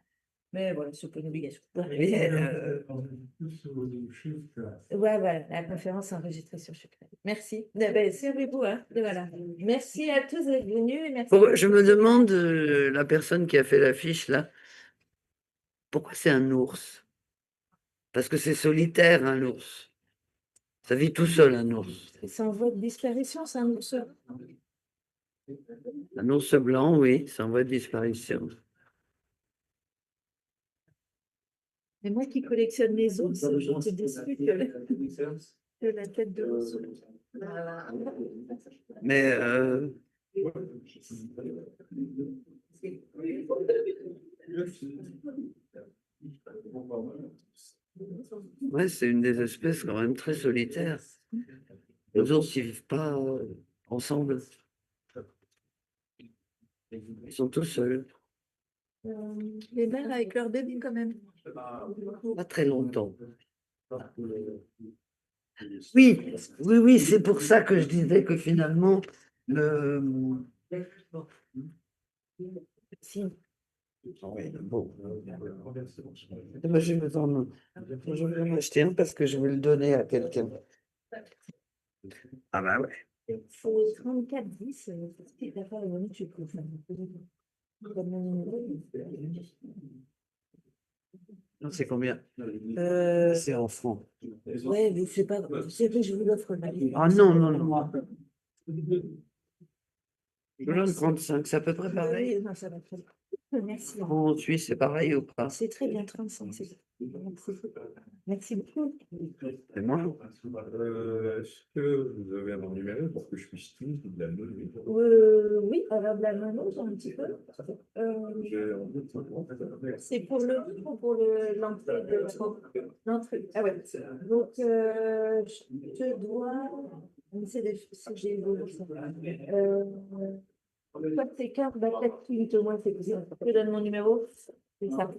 Mais voilà, c'est pas une obligation. Voilà, la conférence est enregistrée sur CHUV. Merci. Servez-vous. Hein, voilà. Merci à tous d'être venus. Et merci. Je me demande, la personne qui a fait l'affiche là, pourquoi c'est un ours? Parce que c'est solitaire, un ours. Ça vit tout seul, un ours. C'est en voie de disparition, c'est un ours. Un ours blanc, oui, c'est en voie de disparition. Et moi qui collectionne les ours, je te déçue que la tête de l'ours. Mais ouais, c'est une des espèces quand même très solitaires. Les ours, ils vivent pas ensemble. Ils sont tous seuls. Les mères avec leurs bébés quand même. Pas très longtemps. Oui, oui, c'est pour ça que je disais que finalement, Si. Oui, bon. Eh ben, je vais en acheter un parce que je vais le donner à quelqu'un. Ah bah ouais. C'est 3410, c'est d'accord, tu peux faire. Non, c'est combien? C'est en francs. Ouais, mais c'est pas, c'est que je vous l'offre. Ah non, non, non. Je vous donne 35, c'est à peu près pareil. Oui, non, ça va très bien. Merci. En Suisse, c'est pareil ou pas? C'est très bien, 35, c'est Merci. Merci beaucoup. C'est moi. Est-ce que vous avez un numéro pour que je puisse tout de la donner? Oui, alors de la mano, j'ai un petit peu. C'est pour le livre ou pour l'entrée de l'entrée. Ah ouais. Donc, je te dois. C'est j'ai toi, c'est 15, bah, peut-être plus au moins, c'est possible. Je te donne mon numéro. C'est ça.